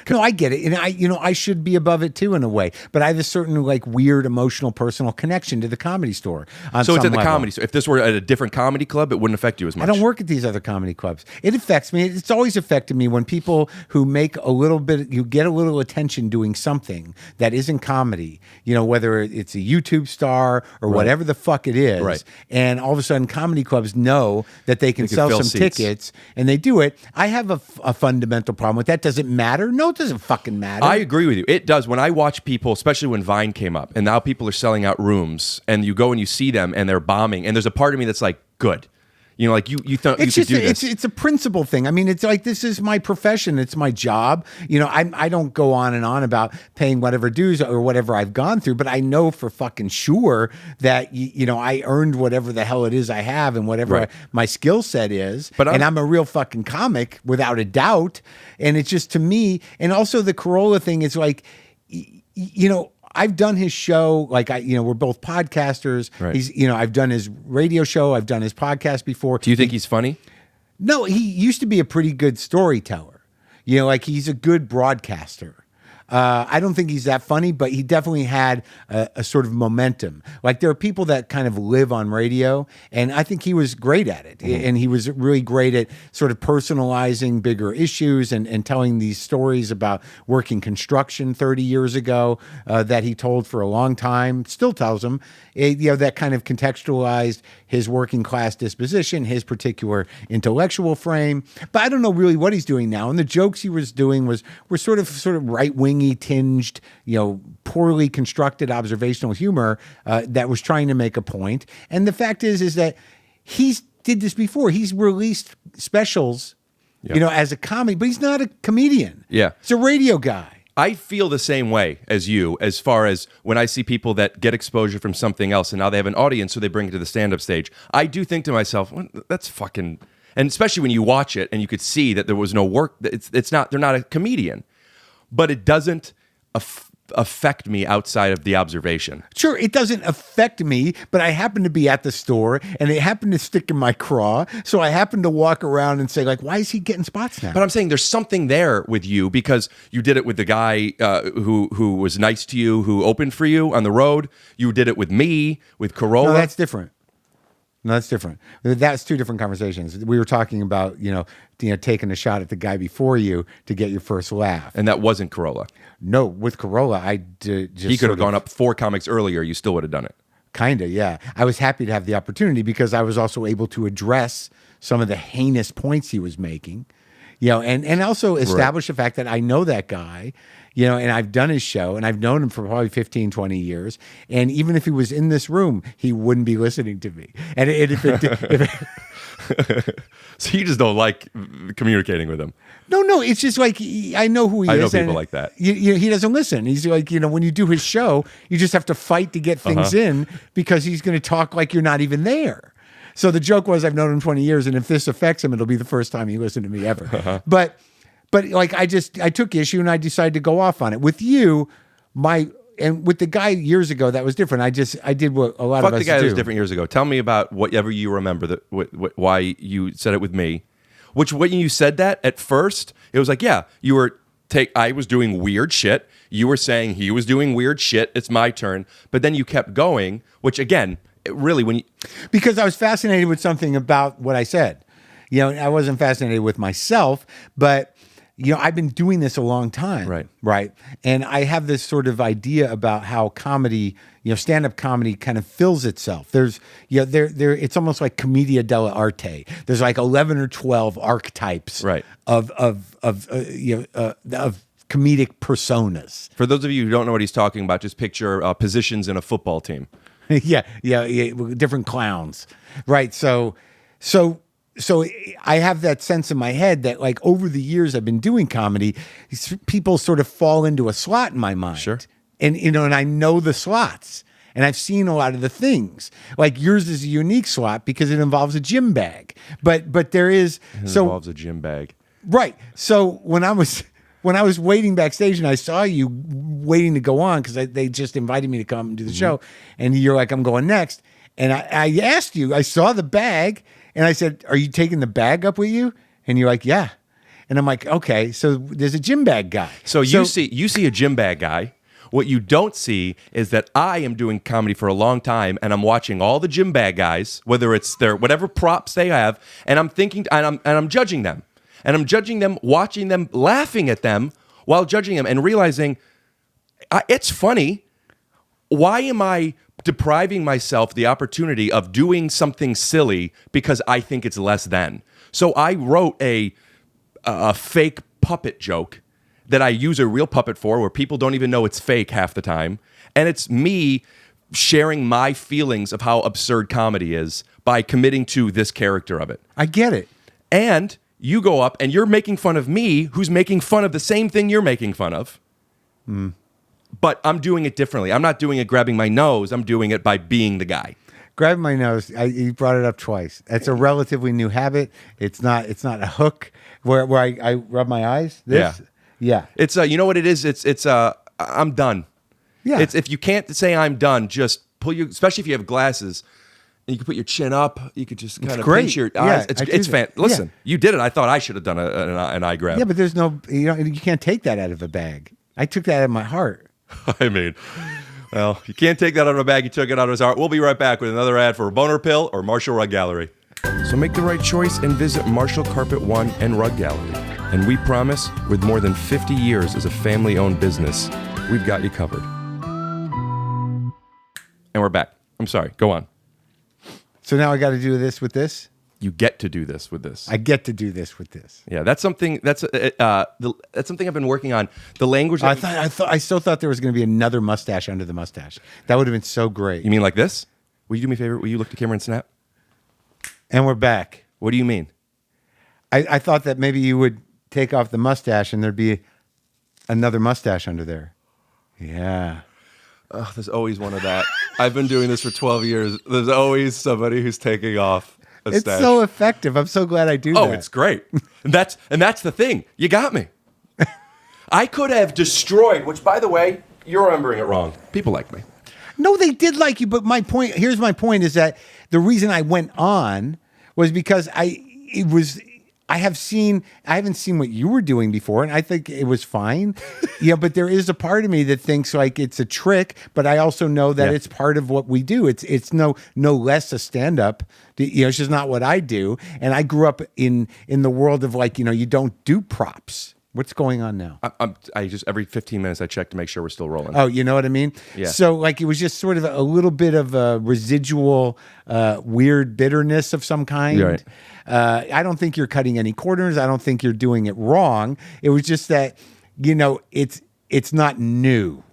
No, I get it. And I should be above it too in a way. But I have a certain like weird emotional personal connection to the Comedy Store. So it's at the Comedy Store. If this were at a different comedy club, it wouldn't affect you as much. I don't work at these other comedy clubs. It affects me. It's always affected me when people who make a little bit, you get a little attention doing something that isn't comedy, you know, whether it's a YouTube star or whatever the fuck it is. Right. And all of a sudden comedy clubs know that they can sell some seats. tickets and they do it. I have a fundamental problem with that. Does it matter? No, it doesn't fucking matter. I agree with you. It does. When I watch people, especially when Vine came up, and now people are selling out rooms, and you go and you see them, and they're bombing, and there's a part of me that's like, good. You know, like you thought you could do this. It's a principle thing. I mean, it's like this is my profession. It's my job. You know, I don't go on and on about paying whatever dues or whatever I've gone through, but I know for fucking sure that you know I earned whatever the hell it is I have and whatever my skill set is. And I'm a real fucking comic without a doubt. And it's just to me, and also the Corolla thing is like, you know. I've done his show, like we're both podcasters. Right. He's, I've done his radio show. I've done his podcast before. Do you think he's funny? No, he used to be a pretty good storyteller. You know, like he's a good broadcaster. I don't think he's that funny, but he definitely had a sort of momentum. Like there are people that kind of live on radio, and I think he was great at it. Mm-hmm. And he was really great at sort of personalizing bigger issues and telling these stories about working construction 30 years ago that he told for a long time, still tells them, that kind of contextualized his working class disposition, his particular intellectual frame. But I don't know really what he's doing now. And the jokes he was doing were sort of right-wingy tinged, poorly constructed observational humor that was trying to make a point. And the fact is that he's did this before. He's released specials, as a comic, but he's not a comedian. Yeah. He's a radio guy. I feel the same way as you as far as when I see people that get exposure from something else and now they have an audience, so they bring it to the stand-up stage. I do think to myself, well, that's fucking... And especially when you watch it and you could see that there was no work, they're not a comedian. But it doesn't affect me outside of the observation. Sure, it doesn't affect me, but I happen to be at the store and it happened to stick in my craw. So I happen to walk around and say, like, why is he getting spots now? But I'm saying there's something there with you because you did it with the guy who was nice to you, who opened for you on the road. You did it with me, with Corolla. No, that's different. That's two different conversations. We were talking about, taking a shot at the guy before you to get your first laugh. And that wasn't Corolla. No, with Corolla, He could have gone up 4 comics earlier. You still would have done it. Kinda, yeah. I was happy to have the opportunity because I was also able to address some of the heinous points he was making, and also establish the fact that I know that guy, and I've done his show and I've known him for probably 15, 20 years. And even if he was in this room, he wouldn't be listening to me. And So you just don't like communicating with him? No, it's just like, I know who he is. I know people like that. He doesn't listen. He's like, when you do his show, you just have to fight to get things in because he's going to talk like you're not even there. So the joke was, I've known him 20 years, and if this affects him, it'll be the first time he listened to me ever. But but like I took issue and I decided to go off on it. With you, and with the guy years ago, that was different. I did what a lot Fuck of us the guy that was do. different years ago. Tell me about whatever you remember why you said it with me. Which when you said that at first, it was like, yeah, I was doing weird shit. You were saying he was doing weird shit. It's my turn. But then you kept going, which again, because I was fascinated with something about what I said. You know, I wasn't fascinated with myself, but you know, I've been doing this a long time. Right. And I have this sort of idea about how comedy, you know, stand-up comedy kind of fills itself. There's, you know, there it's almost like commedia dell'arte. There's like 11 or 12 archetypes of comedic personas. For those of you who don't know what he's talking about, just picture positions in a football team. yeah, different clowns. Right. So I have that sense in my head that like over the years I've been doing comedy, people sort of fall into a slot in my mind. Sure. And, you know, and I know the slots and I've seen a lot of the things. Like yours is a unique slot because it involves a gym bag, but there is. It involves a gym bag. Right. So when I was waiting backstage and I saw you waiting to go on because they just invited me to come and do the show and you're like, I'm going next. And I asked you, I saw the bag. And I said, are you taking the bag up with you? And you're like, yeah. And I'm like, okay, so there's a gym bag guy. So you see a gym bag guy. What you don't see is that I am doing comedy for a long time and I'm watching all the gym bag guys, whether it's their whatever props they have, and I'm thinking and I'm judging them. And I'm judging them, watching them, laughing at them while judging them and realizing it's funny. Why am I depriving myself the opportunity of doing something silly because I think it's less than? So I wrote a fake puppet joke that I use a real puppet for where people don't even know it's fake half the time. And it's me sharing my feelings of how absurd comedy is by committing to this character of it. I get it. And you go up and you're making fun of me who's making fun of the same thing you're making fun of. But I'm doing it differently. I'm not doing it grabbing my nose. I'm doing it by being the guy. Grabbing my nose. You brought it up twice. It's a relatively new habit. It's not a hook where I rub my eyes. Yeah. It's you know what it is? It's I'm done. Yeah. It's if you can't say I'm done, just pull your, especially if you have glasses, and you can put your chin up. You could just kind of pinch your eyes. It's Listen, you did it. I thought I should have done an eye grab. Yeah, but there's no, you can't take that out of a bag. I took that out of my heart. I mean, well, you can't take that out of a bag. You took it out of his heart. We'll be right back with another ad for a boner pill or Marshall Rug Gallery. So make the right choice and visit Marshall Carpet One and Rug Gallery. And we promise, with more than 50 years as a family-owned business, we've got you covered. And we're back. I'm sorry. Go on. So now I got to do this with this? You get to do this with this. I get to do this with this. Yeah, that's something. That's something I've been working on. The language. I still thought there was going to be another mustache under the mustache. That would have been so great. You mean like this? Will you do me a favor? Will you look at the camera and snap? And we're back. What do you mean? I thought that maybe you would take off the mustache and there'd be another mustache under there. Yeah. Oh, there's always one of that. I've been doing this for 12 years. There's always somebody who's taking off. It's so effective. I'm so glad I do that. Oh, it's great. And that's the thing. You got me. I could have destroyed, which, by the way, you're remembering it wrong. People like me. No, they did like you, but here's my point is that the reason I went on was because I haven't seen what you were doing before, and I think it was fine. But there is a part of me that thinks like it's a trick, but I also know that it's part of what we do. It's no less a stand-up. It's just not what I do. And I grew up in the world of like, you don't do props. What's going on now? I just every 15 minutes I check to make sure we're still rolling. Oh, you know what I mean? Yeah. So like it was just sort of a little bit of a residual weird bitterness of some kind. Right. I don't think you're cutting any corners. I don't think you're doing it wrong. It was just that, it's not new.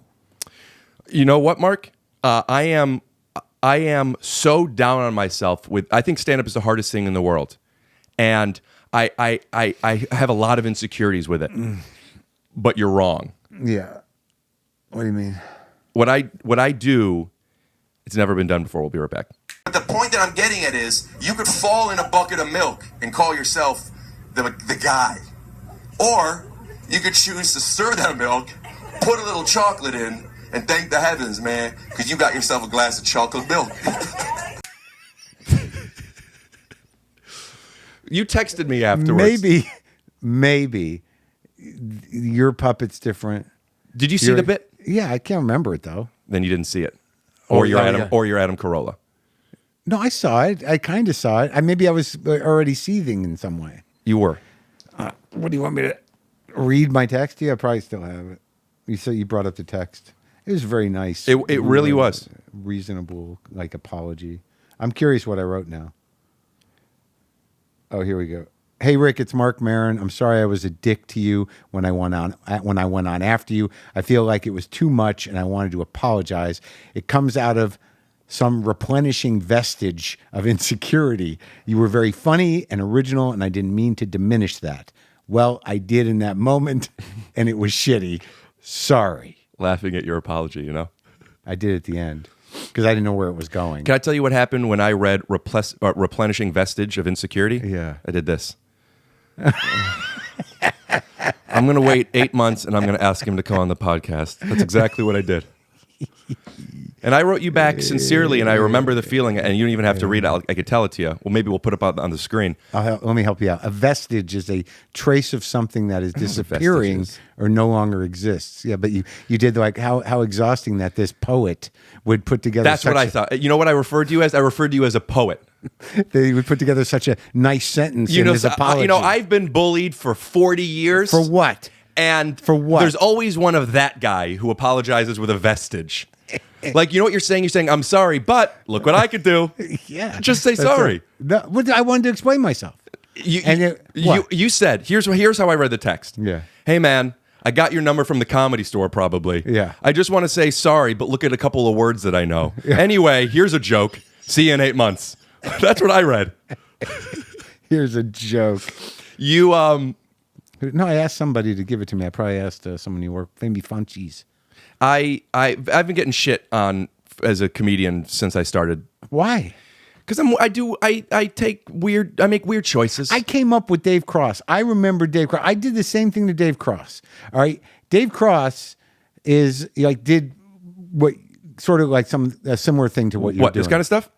You know what, Mark? I am so down on myself I think stand-up is the hardest thing in the world. And I have a lot of insecurities with it, but you're wrong. Yeah. What do you mean? What I do, it's never been done before. We'll be right back. But the point that I'm getting at is you could fall in a bucket of milk and call yourself the guy. Or you could choose to stir that milk, put a little chocolate in, and thank the heavens, man, because you got yourself a glass of chocolate milk. You texted me afterwards. Maybe your puppet's different. Did you see the bit? Yeah, I can't remember it though. Then you didn't see it. Or you're Adam Carolla. No, I saw it. I kind of saw it. Maybe I was already seething in some way. You were. What do you want me to read my text? Yeah, I probably still have it. You said you brought up the text. It was very nice. It really was. Reasonable, like, apology. I'm curious what I wrote now. Oh, here we go. Hey, Rick, it's Marc Maron. I'm sorry I was a dick to you when I went on after you. I feel like it was too much, and I wanted to apologize. It comes out of some replenishing vestige of insecurity. You were very funny and original, and I didn't mean to diminish that. Well, I did in that moment, and it was shitty. Sorry. Laughing at your apology, you know? I did at the end because I didn't know where it was going. Can I tell you what happened when I read replenishing vestige of insecurity? Yeah. I did this. I'm going to wait 8 months, and I'm going to ask him to come on the podcast. That's exactly what I did. And I wrote you back sincerely, and I remember the feeling, and you don't even have to read it. I could tell it to you. Well, maybe we'll put it up on the screen. Let me help you out. A vestige is a trace of something that is disappearing or no longer exists. Yeah, but you did like how exhausting that this poet would put together. That's what I thought. You know what I referred to you as? I referred to you as a poet. They would put together such a nice sentence in his apology. I've been bullied for 40 years. For what? And for what? There's always one of that guy who apologizes with a vestige. Like, you know what you're saying? You're saying, I'm sorry, but look what I could do. Yeah. Just say sorry. No, I wanted to explain myself. You said, here's how I read the text. Yeah. Hey, man, I got your number from the Comedy Store, probably. Yeah. I just want to say sorry, but look at a couple of words that I know. Yeah. Anyway, here's a joke. See you in 8 months. That's what I read. Here's a joke. You, No, I asked somebody to give it to me. I probably asked someone you work, maybe Funchies. I've been getting shit on as a comedian since I started. Why? Because I make weird choices. I came up with Dave Cross. I remember Dave Cross. I did the same thing to Dave Cross. All right, Dave Cross did what sort of like a similar thing to what you're doing. This kind of stuff?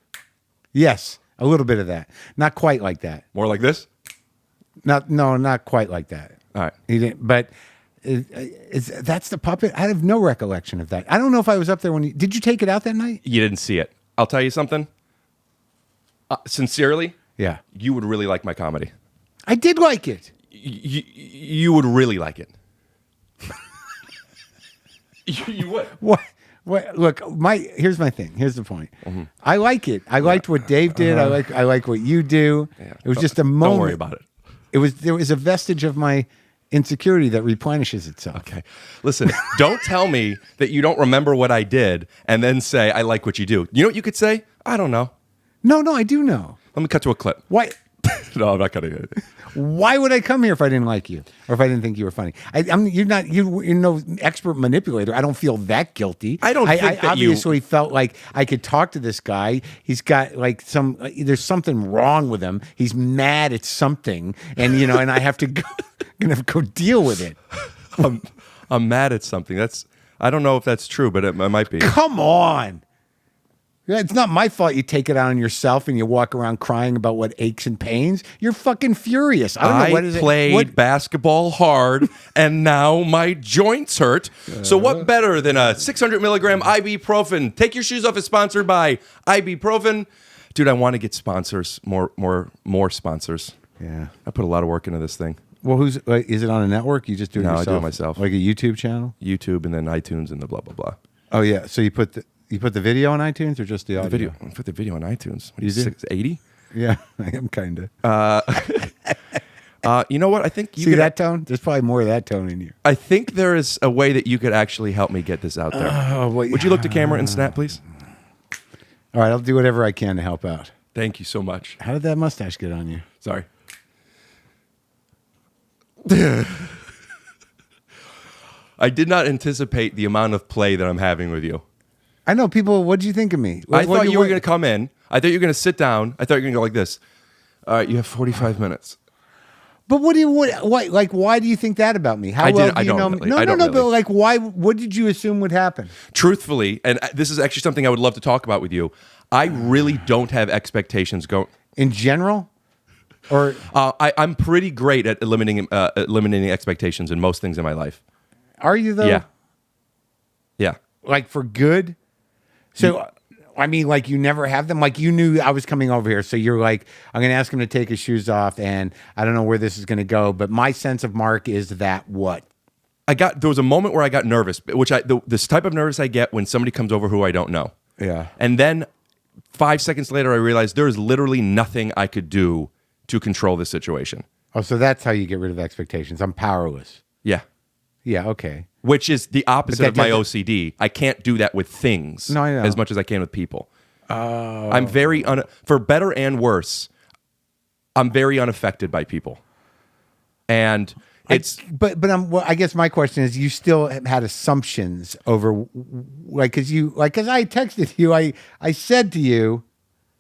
Yes, a little bit of that. Not quite like that. More like this? Not quite like that. All right, he didn't. But that's the puppet. I have no recollection of that. I don't know if I was up there when did you take it out that night? You didn't see it. I'll tell you something. Sincerely, yeah, you would really like my comedy. I did like it. You would really like it. You would. What? Look, here's my thing. Here's the point. Mm-hmm. I like it. I liked what Dave did. I like what you do. Yeah. It was just a moment. Don't worry about it. There was a vestige of my insecurity that replenishes itself. Okay. Listen, don't tell me that you don't remember what I did and then say, I like what you do. You know what you could say? I don't know. No, I do know. Let me cut to a clip. Why? No, I'm not cutting it. Why would I come here if I didn't like you or if I didn't think you were funny? You're no expert manipulator. I don't feel that guilty. I don't think that obviously felt like I could talk to this guy. He's got like there's something wrong with him. He's mad at something, and and I have to go deal with it. I'm mad at something. I don't know if that's true, but it might be. Come on. It's not my fault you take it out on yourself and you walk around crying about what aches and pains. You're fucking furious. I don't know. I played basketball hard and now my joints hurt. So what better than a 600 milligram ibuprofen? Take Your Shoes Off is sponsored by ibuprofen. Dude, I want to get sponsors, more sponsors. Yeah. I put a lot of work into this thing. Well, is it on a network? You just do it yourself? No, I do it myself. Like a YouTube channel? YouTube and then iTunes and the blah, blah, blah. Oh, yeah. So you put the video on iTunes or just the audio? The video. I put the video on iTunes. What, you do? 680? Yeah, I am kind of. You know what? I think you see that tone? There's probably more of that tone in you. I think there is a way that you could actually help me get this out there. Would you look to camera and snap, please? All right, I'll do whatever I can to help out. Thank you so much. How did that mustache get on you? Sorry. I did not anticipate the amount of play that I'm having with you. I know people. What did you think of me? I thought you were going to come in. I thought you were going to sit down. I thought you were going to go like this. All right, you have 45 minutes. But what do you why do you think that about me? How well do you know me? Really. No, really. but like why? What did you assume would happen? Truthfully, and this is actually something I would love to talk about with you. I really don't have expectations In general, or I'm pretty great at eliminating expectations in most things in my life. are you though? Yeah. Like for good. So. I mean, like you never have them. Like you knew I was coming over here, so you're like, I'm going to ask him to take his shoes off, and I don't know where this is going to go. But my sense of Mark is that what There was a moment where I got nervous, this type of nervous I get when somebody comes over who I don't know. Yeah. And then 5 seconds later, I realized there is literally nothing I could do to control this situation. Oh, so that's how you get rid of expectations. I'm powerless. Yeah. Yeah. Okay. Which is the opposite of my doesn't- OCD. I can't do that with things No, I know. as much as I can with people. I'm very, for better and worse, I'm very unaffected by people. And it's... I guess my question is, you still have had assumptions over, because I texted you, I said to you,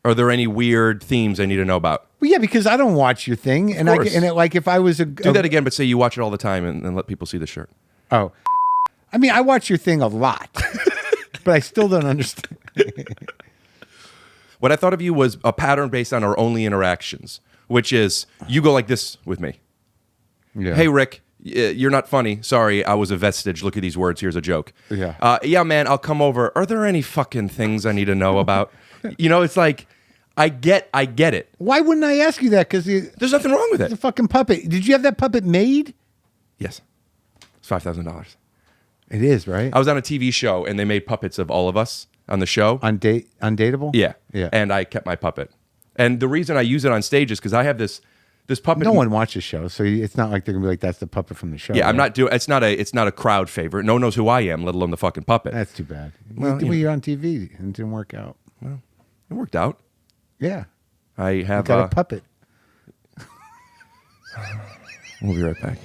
Are there any weird themes I need to know about? well, yeah, because I don't watch your thing, and course. if I was Do that again, but say you watch it all the time and let people see the shirt. Oh, I mean, I watch your thing a lot, but I still don't understand. What I thought of you was a pattern based on our only interactions, which is you go like this with me. Yeah. Hey, Rick, you're not funny. Sorry, I was a vestige. Look at these words. Here's a joke. Yeah. Yeah, man, I'll come over. Are there any fucking things I need to know about? It's like, I get it. Why wouldn't I ask you that? Because There's nothing wrong with it's a it. fucking puppet. Did you have that puppet made? Yes. It's $5,000. It is, right? I was on a TV show, and they made puppets of all of us on the show. Undateable? Yeah. Yeah. And I kept my puppet. And the reason I use it on stage is because I have this puppet. No one watches the show, so it's not like they're gonna be like, "That's the puppet from the show." Yeah, right? I'm not doing. It's not a crowd favorite. No one knows who I am, let alone the fucking puppet. That's too bad. Well, You're on TV and it didn't work out. It worked out. Yeah, I have got a puppet. We'll be right back.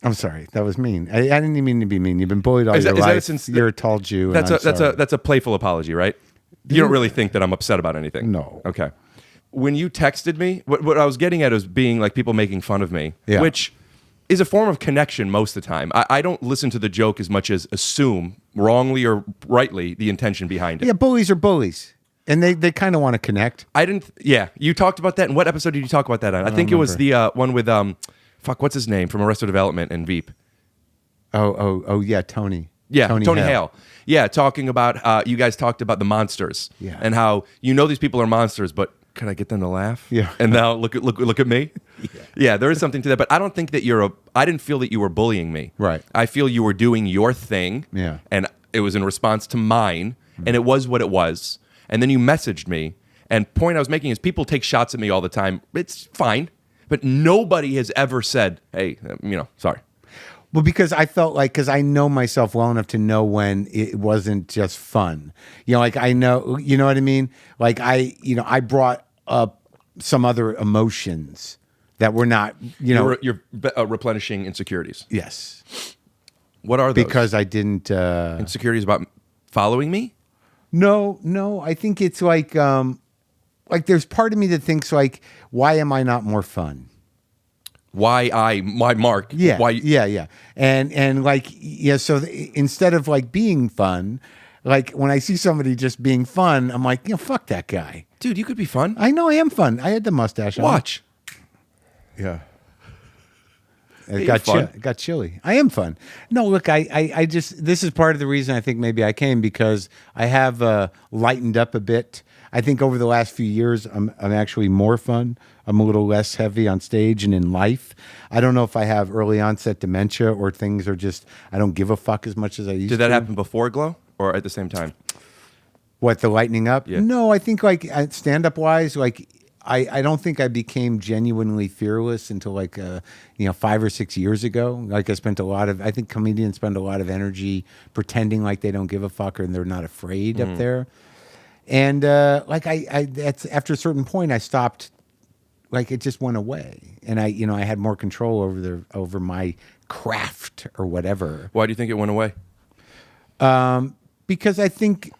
I'm sorry, that was mean. I didn't even mean to be mean. You've been bullied all Is your that life. since You're a tall Jew. That's and I'm sorry. that's a playful apology, right? You don't really think that I'm upset about anything? No. Okay. When you texted me, what I was getting at is being like people making fun of me, Yeah. which is a form of connection most of the time. I don't listen to the joke as much as assume, wrongly or rightly, the intention behind it. Yeah, bullies are bullies, and they kind of want to connect. I didn't. Yeah, you talked about that. In what episode did you talk about that on? I think it was the one with what's his name from Arrested Development and Veep. Oh, yeah, Tony. Yeah, Tony Hale. Yeah, talking about you guys talked about the monsters. Yeah. And how these people are monsters, but can I get them to laugh? Yeah. And now look at me. Yeah, there is something to that, but I don't think that I didn't feel that you were bullying me. Right. I feel you were doing your thing. Yeah. And it was in response to mine, and it was what it was. And then you messaged me, and point I was making is people take shots at me all the time. It's fine, but nobody has ever said, "Hey, sorry." Well, because I felt like, because I know myself well enough to know when it wasn't just fun. Like I know, you know what I mean? Like I brought up some other emotions that were not, You're replenishing insecurities. Yes. What are those? Because I didn't. Insecurities about following me? No. I think it's like there's part of me that thinks like, why am I not more fun? Why Mark? Yeah. Why? Yeah. And like, yeah. So instead of like being fun, like when I see somebody just being fun, I'm like, fuck that guy. Dude, you could be fun. I know I am fun. I had the mustache on. Watch. Yeah. You're It fun. got chilly. I am fun. No, look, I just, this is part of the reason I think maybe I came, because I have lightened up a bit. I think over the last few years, I'm actually more fun. I'm a little less heavy on stage and in life. I don't know if I have early onset dementia or things are just, I don't give a fuck as much as I used to. Did that happen before Glow or at the same time? What, the lightening up? Yeah. No, I think like stand-up wise, like I don't think I became genuinely fearless until like 5 or 6 years ago. Like I think comedians spend a lot of energy pretending like they don't give a fuck and they're not afraid up there. And like that's after a certain point, I stopped. Like it just went away, and I had more control over my craft or whatever. Why do you think it went away? Because I think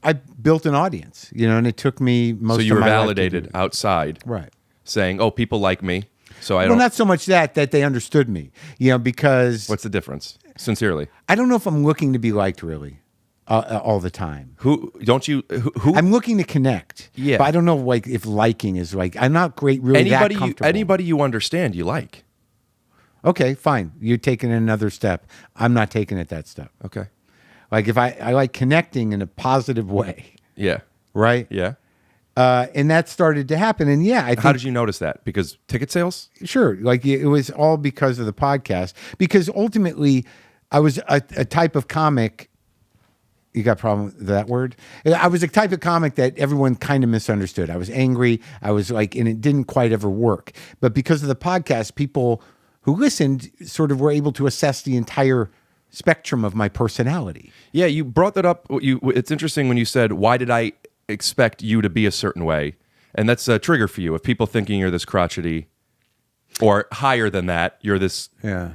I built an audience, and it took me most. So you of were my life to validated do it. outside, Right? saying, "Oh, people like me." So I Well, don't. not so much that they understood me, because What's the difference? Sincerely, I don't know if I'm looking to be liked really all the time. who don't you? Who I'm looking to connect. Yeah. But I don't know like if liking is like I'm not really anybody that comfortable. anybody you understand you like? Okay, fine. You're taking another step. I'm not taking it that step. Okay. Like if I like connecting in a positive way, Yeah. right? Yeah. And that started to happen. And yeah, I think How did you notice that? Because ticket sales? sure, like it was all because of the podcast. Because ultimately, I was a type of comic. You got a problem with that word? I was a type of comic that everyone kind of misunderstood. I was angry. I was like, and it didn't quite ever work. But because of the podcast, people who listened sort of were able to assess the entire spectrum of my personality. Yeah, you brought that up. It's interesting when you said, "Why did I expect you to be a certain way?" And that's a trigger for you. If people thinking you're this crotchety, or higher than that, you're this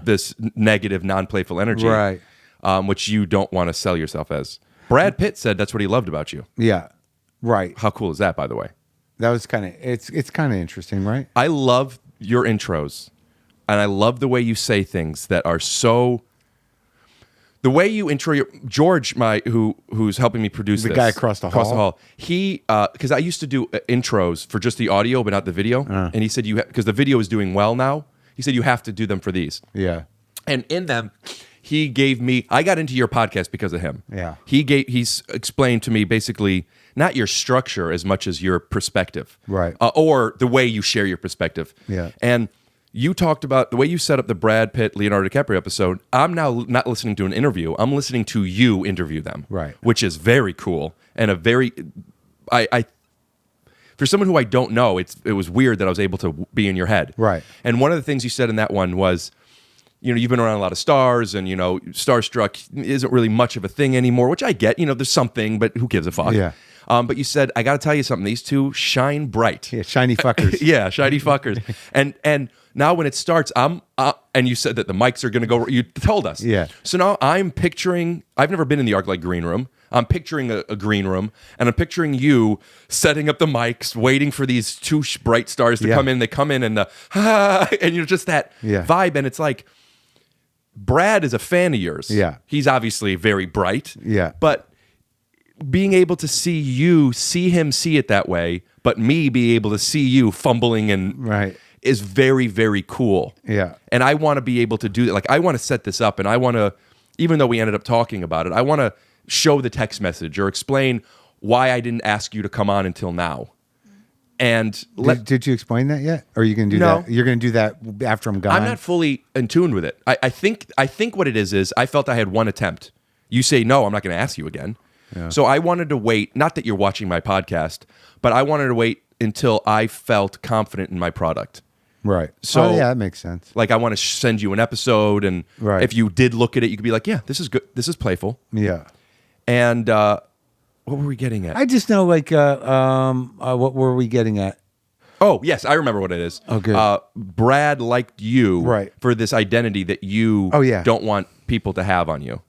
this negative, non-playful energy, Right. Which you don't want to sell yourself as. Brad Pitt said that's what he loved about you. Yeah, right. How cool is that, by the way? That was kind of it's kind of interesting, right? I love your intros, and I love the way you say things that are so. The way you intro George, who's helping me produce The this, guy across the hall? He because I used to do intros for just the audio but not the video, and he said because the video is doing well now. He said you have to do them for these. Yeah. And in them, he gave me. I got into your podcast because of him. Yeah. He's explained to me basically not your structure as much as your perspective, Right. Or the way you share your perspective. Yeah. And you talked about the way you set up the Brad Pitt, Leonardo DiCaprio episode. I'm now not listening to an interview. I'm listening to you interview them, Right. Which is very cool and a very. I for someone who I don't know, it was weird that I was able to be in your head, Right. And one of the things you said in that one was, you've been around a lot of stars, and starstruck isn't really much of a thing anymore, which I get. There's something, but who gives a fuck? Yeah. But you said, I got to tell you something. These two shine bright. Yeah, shiny fuckers. Yeah, shiny fuckers. And now when it starts, and you said that the mics are going to go. You told us. Yeah. So now I'm picturing. I've never been in the ArcLight green room. I'm picturing a green room, and I'm picturing you setting up the mics, waiting for these two bright stars to come in. They come in, and and just that vibe, and it's like. Brad is a fan of yours. Yeah. He's obviously very bright. Yeah. But being able to see him see it that way, but me be able to see you fumbling and Right. is very, very cool. Yeah. And I want to be able to do that. Like, I want to set this up, and I want to, even though we ended up talking about it, I want to show the text message or explain why I didn't ask you to come on until now. And Did you explain that yet? Or are you going to do No. that? You're going to do that after I'm gone? I'm not fully in tune with it. I think what it is I felt I had one attempt. You say, no, I'm not going to ask you again. Yeah. So I wanted to wait, not that you're watching my podcast, but I wanted to wait until I felt confident in my product. Right. So yeah, that makes sense. Like, I want to send you an episode, and if you did look at it, you could be like, yeah, this is good. This is playful. Yeah. And what were we getting at? I just know, like, what were we getting at? Oh, yes, I remember what it is. Oh, good. Brad liked you Right. for this identity that you don't want people to have on you.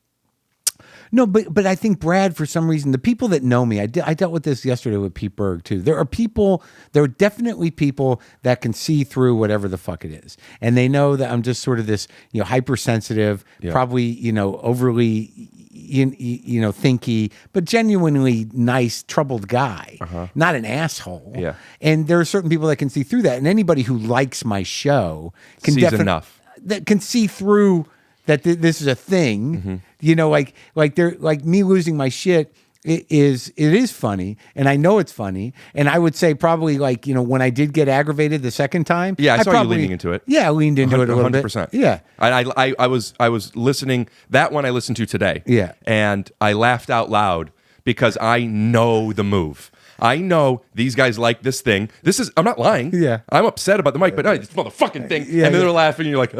No, but I think Brad, for some reason, the people that know me, I dealt with this yesterday with Pete Berg too. There are definitely people that can see through whatever the fuck it is, and they know that I'm just sort of this, hypersensitive, probably, overly, thinky, but genuinely nice, troubled guy, not an asshole. Yeah. And there are certain people that can see through that, and anybody who likes my show can sees enough. That can see through that this is a thing, like me losing my shit. It is funny, and I know it's funny, and I would say probably when I did get aggravated the second time. Yeah, I saw you leaning into it. Yeah, I leaned into it a little 100%. bit. Yeah, I was listening. That one I listened to today. Yeah, and I laughed out loud because I know the move. I know these guys like this thing. I'm not lying. Yeah. I'm upset about the mic, but no, this motherfucking thing. Yeah, and then they're laughing, and you're like,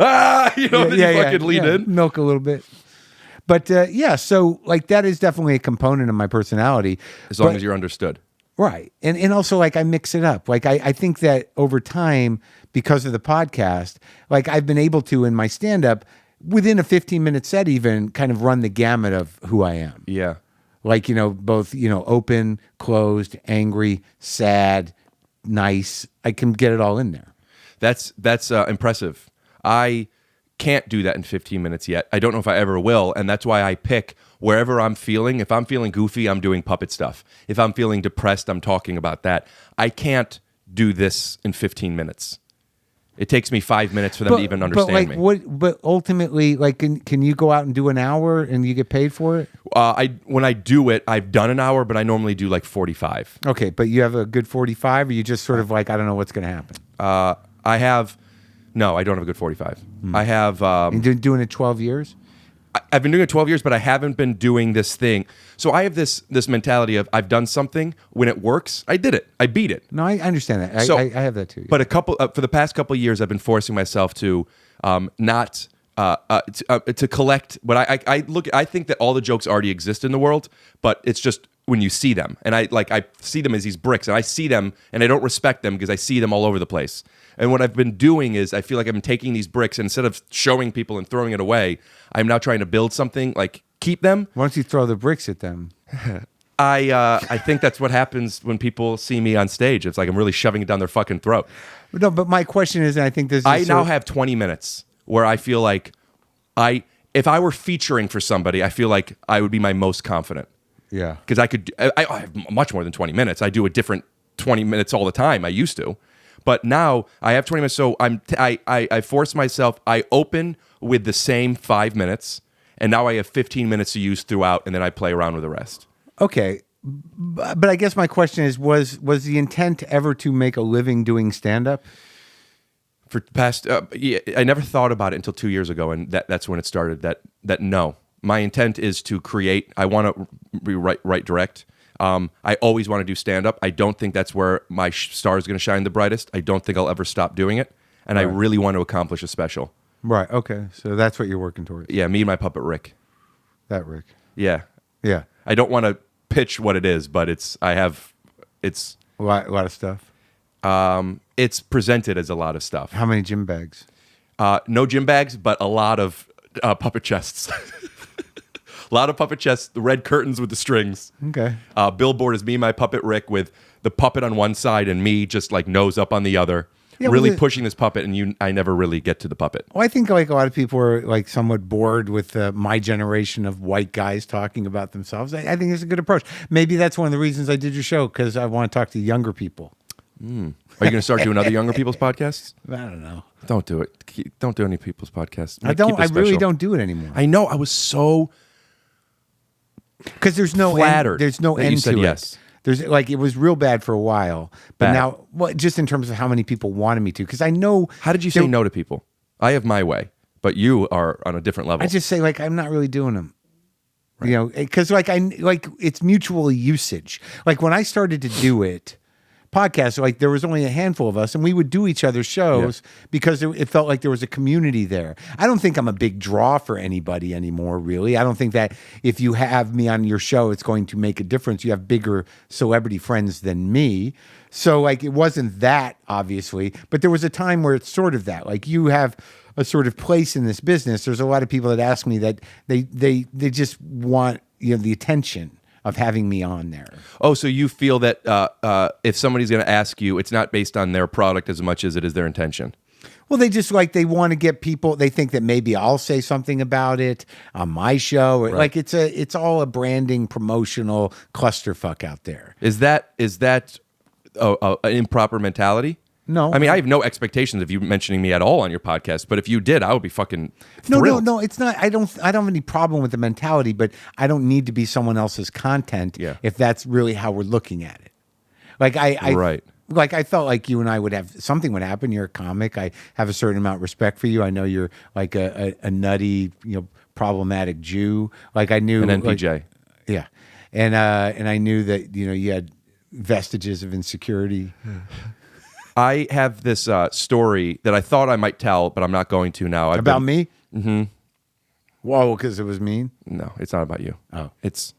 you fucking lean in. Milk a little bit. But so that is definitely a component of my personality. As long as you're understood. Right. And also like I mix it up. Like I think that over time, because of the podcast, like I've been able to in my stand-up within a 15-minute set even kind of run the gamut of who I am. Yeah. Like, both, open, closed, angry, sad, nice. I can get it all in there. That's impressive. I can't do that in 15 minutes yet. I don't know if I ever will, and that's why I pick wherever I'm feeling. If I'm feeling goofy, I'm doing puppet stuff. If I'm feeling depressed, I'm talking about that. I can't do this in 15 minutes. It takes me 5 minutes for them to even understand me. But ultimately, like, can you go out and do an hour and you get paid for it? When I do it, I've done an hour, but I normally do like 45. Okay, but you have a good 45, or you just sort of like, I don't know what's going to happen? No, I don't have a good 45. I have... You've been doing it 12 years? I've been doing it 12 years, but I haven't been doing this thing. So I have this mentality of I've done something. When it works, I did it. I beat it. No, I understand that. I have that too. But for the past couple of years, I've been forcing myself to not to collect. But I think that all the jokes already exist in the world, but it's just when you see them, and I see them as these bricks, and I see them, and I don't respect them because I see them all over the place. And what I've been doing is I feel like I've been taking these bricks, and instead of showing people and throwing it away, I'm now trying to build something, like keep them. Why don't you throw the bricks at them? I think that's what happens when people see me on stage. It's like I'm really shoving it down their fucking throat. No, but my question is, and I think this is... I now have 20 minutes where I feel like if I were featuring for somebody, I feel like I would be my most confident. Yeah. Because I have much more than 20 minutes. I do a different 20 minutes all the time. I used to. But now I have 20 minutes, so I force myself. I open with the same 5 minutes, and now I have 15 minutes to use throughout, and then I play around with the rest. Okay, but I guess my question is: was the intent ever to make a living doing stand-up? For past, I never thought about it until 2 years ago, and that's when it started. That no, my intent is to create. I want to write direct. I always want to do stand-up. I don't think that's where my star is going to shine the brightest. I don't think I'll ever stop doing it. And right. I really want to accomplish a special. Right, okay. So that's what you're working towards. Yeah, me and my puppet Rick. That Rick. Yeah. Yeah. I don't want to pitch what it is, but it's a lot of stuff. It's presented as a lot of stuff. How many gym bags? No gym bags, but a lot of puppet chests. A lot of puppet chests, the red curtains with the strings. Okay. Billboard is me and my puppet Rick with the puppet on one side and me just like nose up on the other. Yeah, really pushing this puppet, and I never really get to the puppet. Well, I think like a lot of people are like somewhat bored with my generation of white guys talking about themselves. I think it's a good approach. Maybe that's one of the reasons I did your show, because I want to talk to younger people. Are you going to start doing other younger people's podcasts? I don't know. Don't do it. Don't do any people's podcasts. I really don't do it anymore. I know. I was so... Because there's no flattered. There's no end to yes. it. There's like it was real bad for a while, but now, well, just in terms of how many people wanted me to, because I know. How did you say no to people? I have my way, but you are on a different level. I just say like I'm not really doing them, right. Because like it's mutual usage. Like when I started to do it. Podcast, like there was only a handful of us, and we would do each other's shows because it felt like there was a community there. I don't think I'm a big draw for anybody anymore, really. I don't think that if you have me on your show, it's going to make a difference. You have bigger celebrity friends than me. So like it wasn't that, obviously, but there was a time where it's sort of that. Like you have a sort of place in this business. There's a lot of people that ask me that they just want the attention of having me on there. Oh, so you feel that if somebody's going to ask you, it's not based on their product as much as it is their intention? Well, they just they want to get people. They think that maybe I'll say something about it on my show. Right. Like it's all a branding, promotional clusterfuck out there. Is that an improper mentality? No. I mean, I have no expectations of you mentioning me at all on your podcast, but if you did, I would be fucking thrilled. No, it's not. I don't have any problem with the mentality, but I don't need to be someone else's content if that's really how we're looking at it. Like right. Like I felt like you and I would have something would happen. You're a comic. I have a certain amount of respect for you. I know you're like a nutty, problematic Jew. Like I knew an NPJ. Yeah. And I knew that, you had vestiges of insecurity. I have this story that I thought I might tell, but I'm not going to now. About me? Mm-hmm. Whoa, because it was mean? No, it's not about you. Oh. It's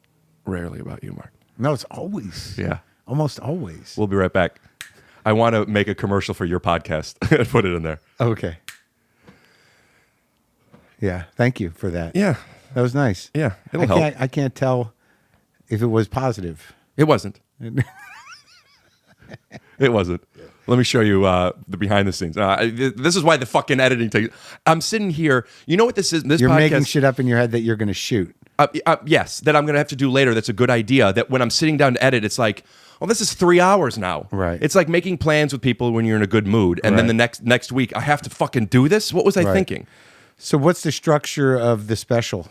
rarely about you, Mark. No, it's always. Yeah. Almost always. We'll be right back. I want to make a commercial for your podcast and put it in there. Okay. Yeah. Thank you for that. Yeah. That was nice. Yeah. It'll help. I can't tell if it was positive. It wasn't. It wasn't. Let me show you the behind the scenes. This is why the fucking editing takes. I'm sitting here. You know what this is? You're podcast, making shit up in your head that you're going to shoot. Yes, that I'm going to have to do later. That's a good idea. That when I'm sitting down to edit, it's like, well, this is 3 hours now. Right. It's like making plans with people when you're in a good mood, and then the next week I have to fucking do this. What was I thinking? So what's the structure of the special?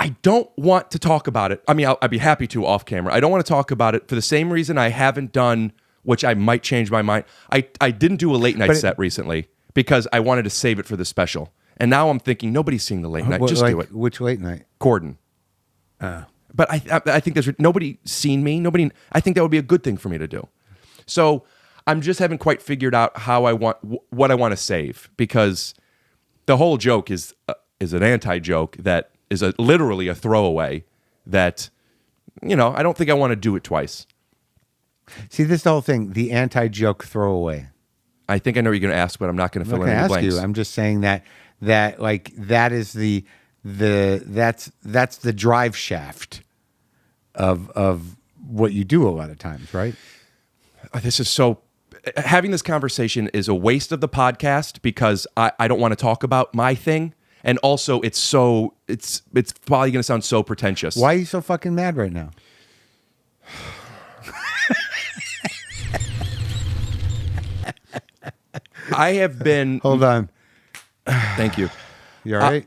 I don't want to talk about it. I mean, I'd be happy to off camera. I don't want to talk about it for the same reason I haven't done, which I might change my mind. I didn't do a late night set recently because I wanted to save it for the special. And now I'm thinking, nobody's seeing the late night. Just do it. Which late night? Corden. But I think there's nobody seen me. I think that would be a good thing for me to do. So I'm just haven't quite figured out how what I want to save, because the whole joke is an anti-joke that is literally a throwaway that, I don't think I want to do it twice. See, this whole thing, the anti-joke throwaway. I think I know what you're going to ask, but I'm not going to fill in any blanks. I'm just saying that that is that's the drive shaft of what you do a lot of times, right? This is so. Having this conversation is a waste of the podcast because I don't want to talk about my thing, and also it's probably going to sound so pretentious. Why are you so fucking mad right now? I have been. Hold on. Thank you. You all right?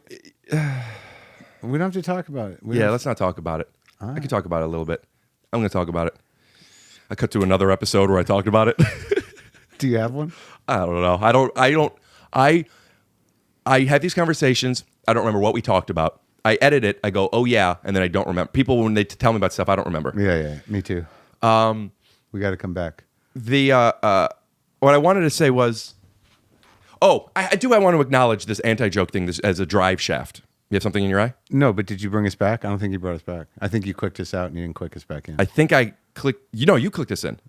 We don't have to talk about it. Let's not talk about it. I can talk about it a little bit. I'm going to talk about it. I cut to another episode where I talked about it. Do you have one? I don't know. I have these conversations. I don't remember what we talked about. I edit it. I go, oh yeah, and then I don't remember. People, when they tell me about stuff, I don't remember. Yeah, me too. We got to come back. What I wanted to say was, I want to acknowledge this anti-joke thing as a drive shaft. You have something in your eye? No, but did you bring us back? I don't think you brought us back. I think you clicked us out and you didn't click us back in. I think I clicked. You clicked us in.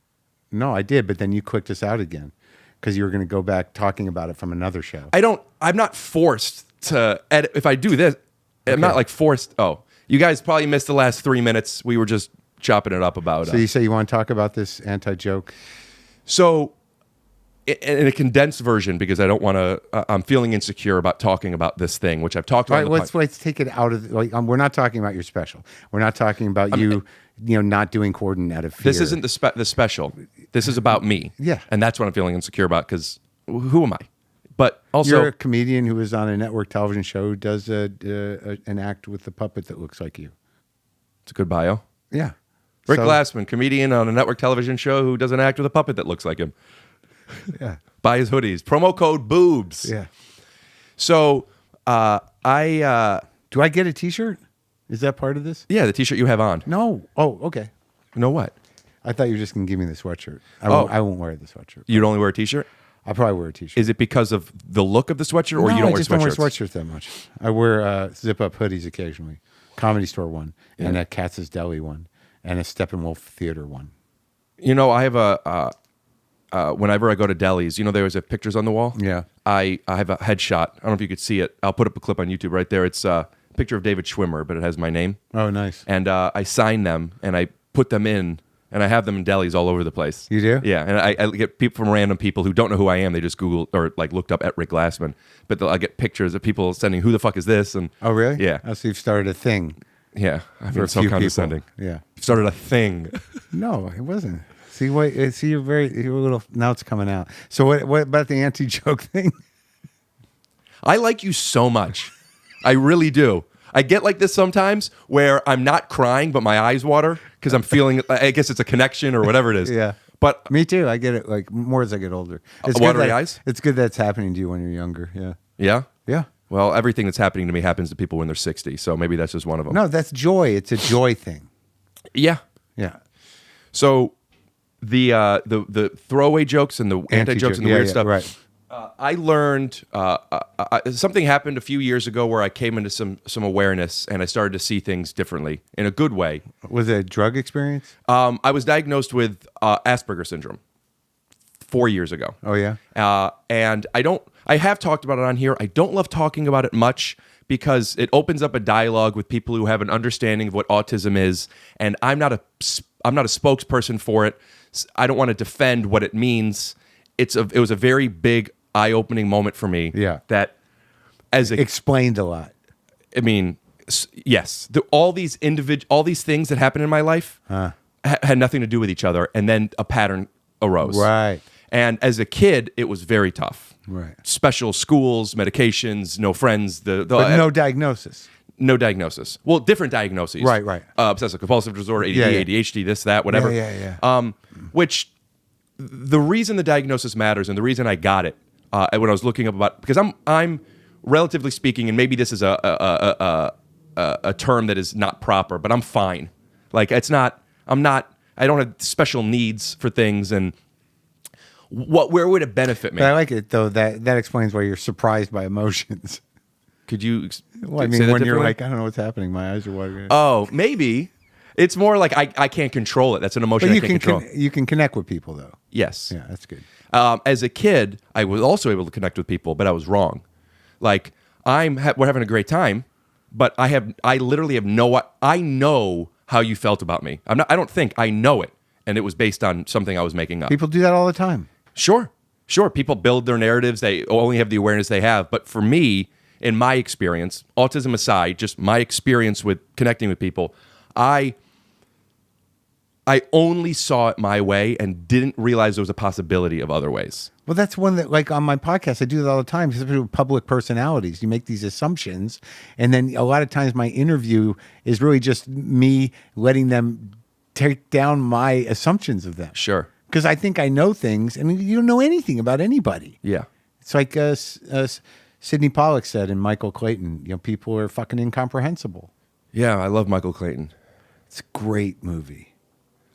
No, I did, but then you clicked us out again because you were going to go back talking about it from another show. I'm not forced to edit. If I do this, I'm not like forced. Oh, you guys probably missed the last 3 minutes. We were just chopping it up about. So you say you want to talk about this anti-joke? So, in a condensed version, because I don't want to. I'm feeling insecure about talking about this thing, which I've talked about. All right, let's take it out of. We're not talking about your special. We're not talking about not doing Corden out of fear. This isn't the special. This is about me. Yeah, and that's what I'm feeling insecure about. Because who am I? But also, you're a comedian who is on a network television show who does an act with a puppet that looks like you. It's a good bio. Yeah, Rick Glassman, comedian on a network television show who does an act with a puppet that looks like him. Yeah. Buy his hoodies. Promo code boobs. Yeah. So do I get a t-shirt? Is that part of this? Yeah, the t-shirt you have on. No. Oh, okay. No what? I thought you were just going to give me the sweatshirt. I won't wear the sweatshirt. You'd only wear a t-shirt? I'll probably wear a t-shirt. Is it because of the look of the sweatshirt, or you don't wear sweatshirts? I just don't wear sweatshirts that much. I wear zip-up hoodies occasionally. Comedy Store one, and a Katz's Deli one, and a Steppenwolf Theater one. I have whenever I go to delis, there always have pictures on the wall. Yeah. I have a headshot. I don't know if you could see it. I'll put up a clip on YouTube right there. It's a picture of David Schwimmer, but it has my name. Oh, nice. And I sign them, and I put them in, and I have them in delis all over the place. You do? Yeah, and I get people from random people who don't know who I am. They just Google or looked up at Rick Glassman. But I get pictures of people sending, who the fuck is this? And oh, really? Yeah. Oh, so you've started a thing. Yeah. I've been so condescending. People. Yeah. You've started a thing. No, it wasn't. See, you're a little, now it's coming out. So what about the anti-joke thing? I like you so much. I really do. I get like this sometimes where I'm not crying, but my eyes water because I'm feeling, I guess it's a connection or whatever it is. Yeah. But me too. I get it like more as I get older. It's watery eyes? It's good that's happening to you when you're younger. Yeah. Yeah? Yeah. Well, everything that's happening to me happens to people when they're 60. So maybe that's just one of them. No, that's joy. It's a joy thing. Yeah. Yeah. So the throwaway jokes and the anti-jokes and the weird stuff. Right. I learned something happened a few years ago where I came into some awareness and I started to see things differently in a good way. Was it a drug experience? I was diagnosed with Asperger syndrome 4 years ago. Oh, yeah? And I have talked about it on here. I don't love talking about it much because it opens up a dialogue with people who have an understanding of what autism is. And I'm not a spokesperson for it. I don't want to defend what it means. It was a very big eye-opening moment for me. Yeah. That explained a lot. I mean, yes, all these things that happened in my life had nothing to do with each other, and then a pattern arose. Right. And as a kid, it was very tough. Right. Special schools, medications, no friends. But no diagnosis. No diagnosis. Well, different diagnoses. Right. Obsessive compulsive disorder, ADD, Yeah, yeah. ADHD, this, that, whatever. Yeah. Which the reason the diagnosis matters and the reason I got it when I was looking up about, because I'm relatively speaking, and maybe this is a term that is not proper, but I'm fine. Like I don't have special needs for things, and where would it benefit me? But I like it though. That explains why you're surprised by emotions. Could you? Well, I say mean, that when you're differently? like, I don't know what's happening. My eyes are watering. Oh, maybe. It's more like I can't control it. That's an emotion But I can't control. you can connect with people though. Yes. Yeah, that's good. As a kid, I was also able to connect with people, but I was wrong. Like we're having a great time, but I literally have I know how you felt about me. I don't think I know it, and it was based on something I was making up. People do that all the time. Sure. People build their narratives. They only have the awareness they have. But for me, in my experience, autism aside, just my experience with connecting with people, I only saw it my way and didn't realize there was a possibility of other ways. Well, that's one that, like on my podcast, I do that all the time. Especially with public personalities, you make these assumptions, and then a lot of times my interview is really just me letting them take down my assumptions of them. Sure. Because I think I know things, and you don't know anything about anybody. Yeah. It's like Sidney Pollack said in Michael Clayton. People are fucking incomprehensible. Yeah, I love Michael Clayton. It's a great movie.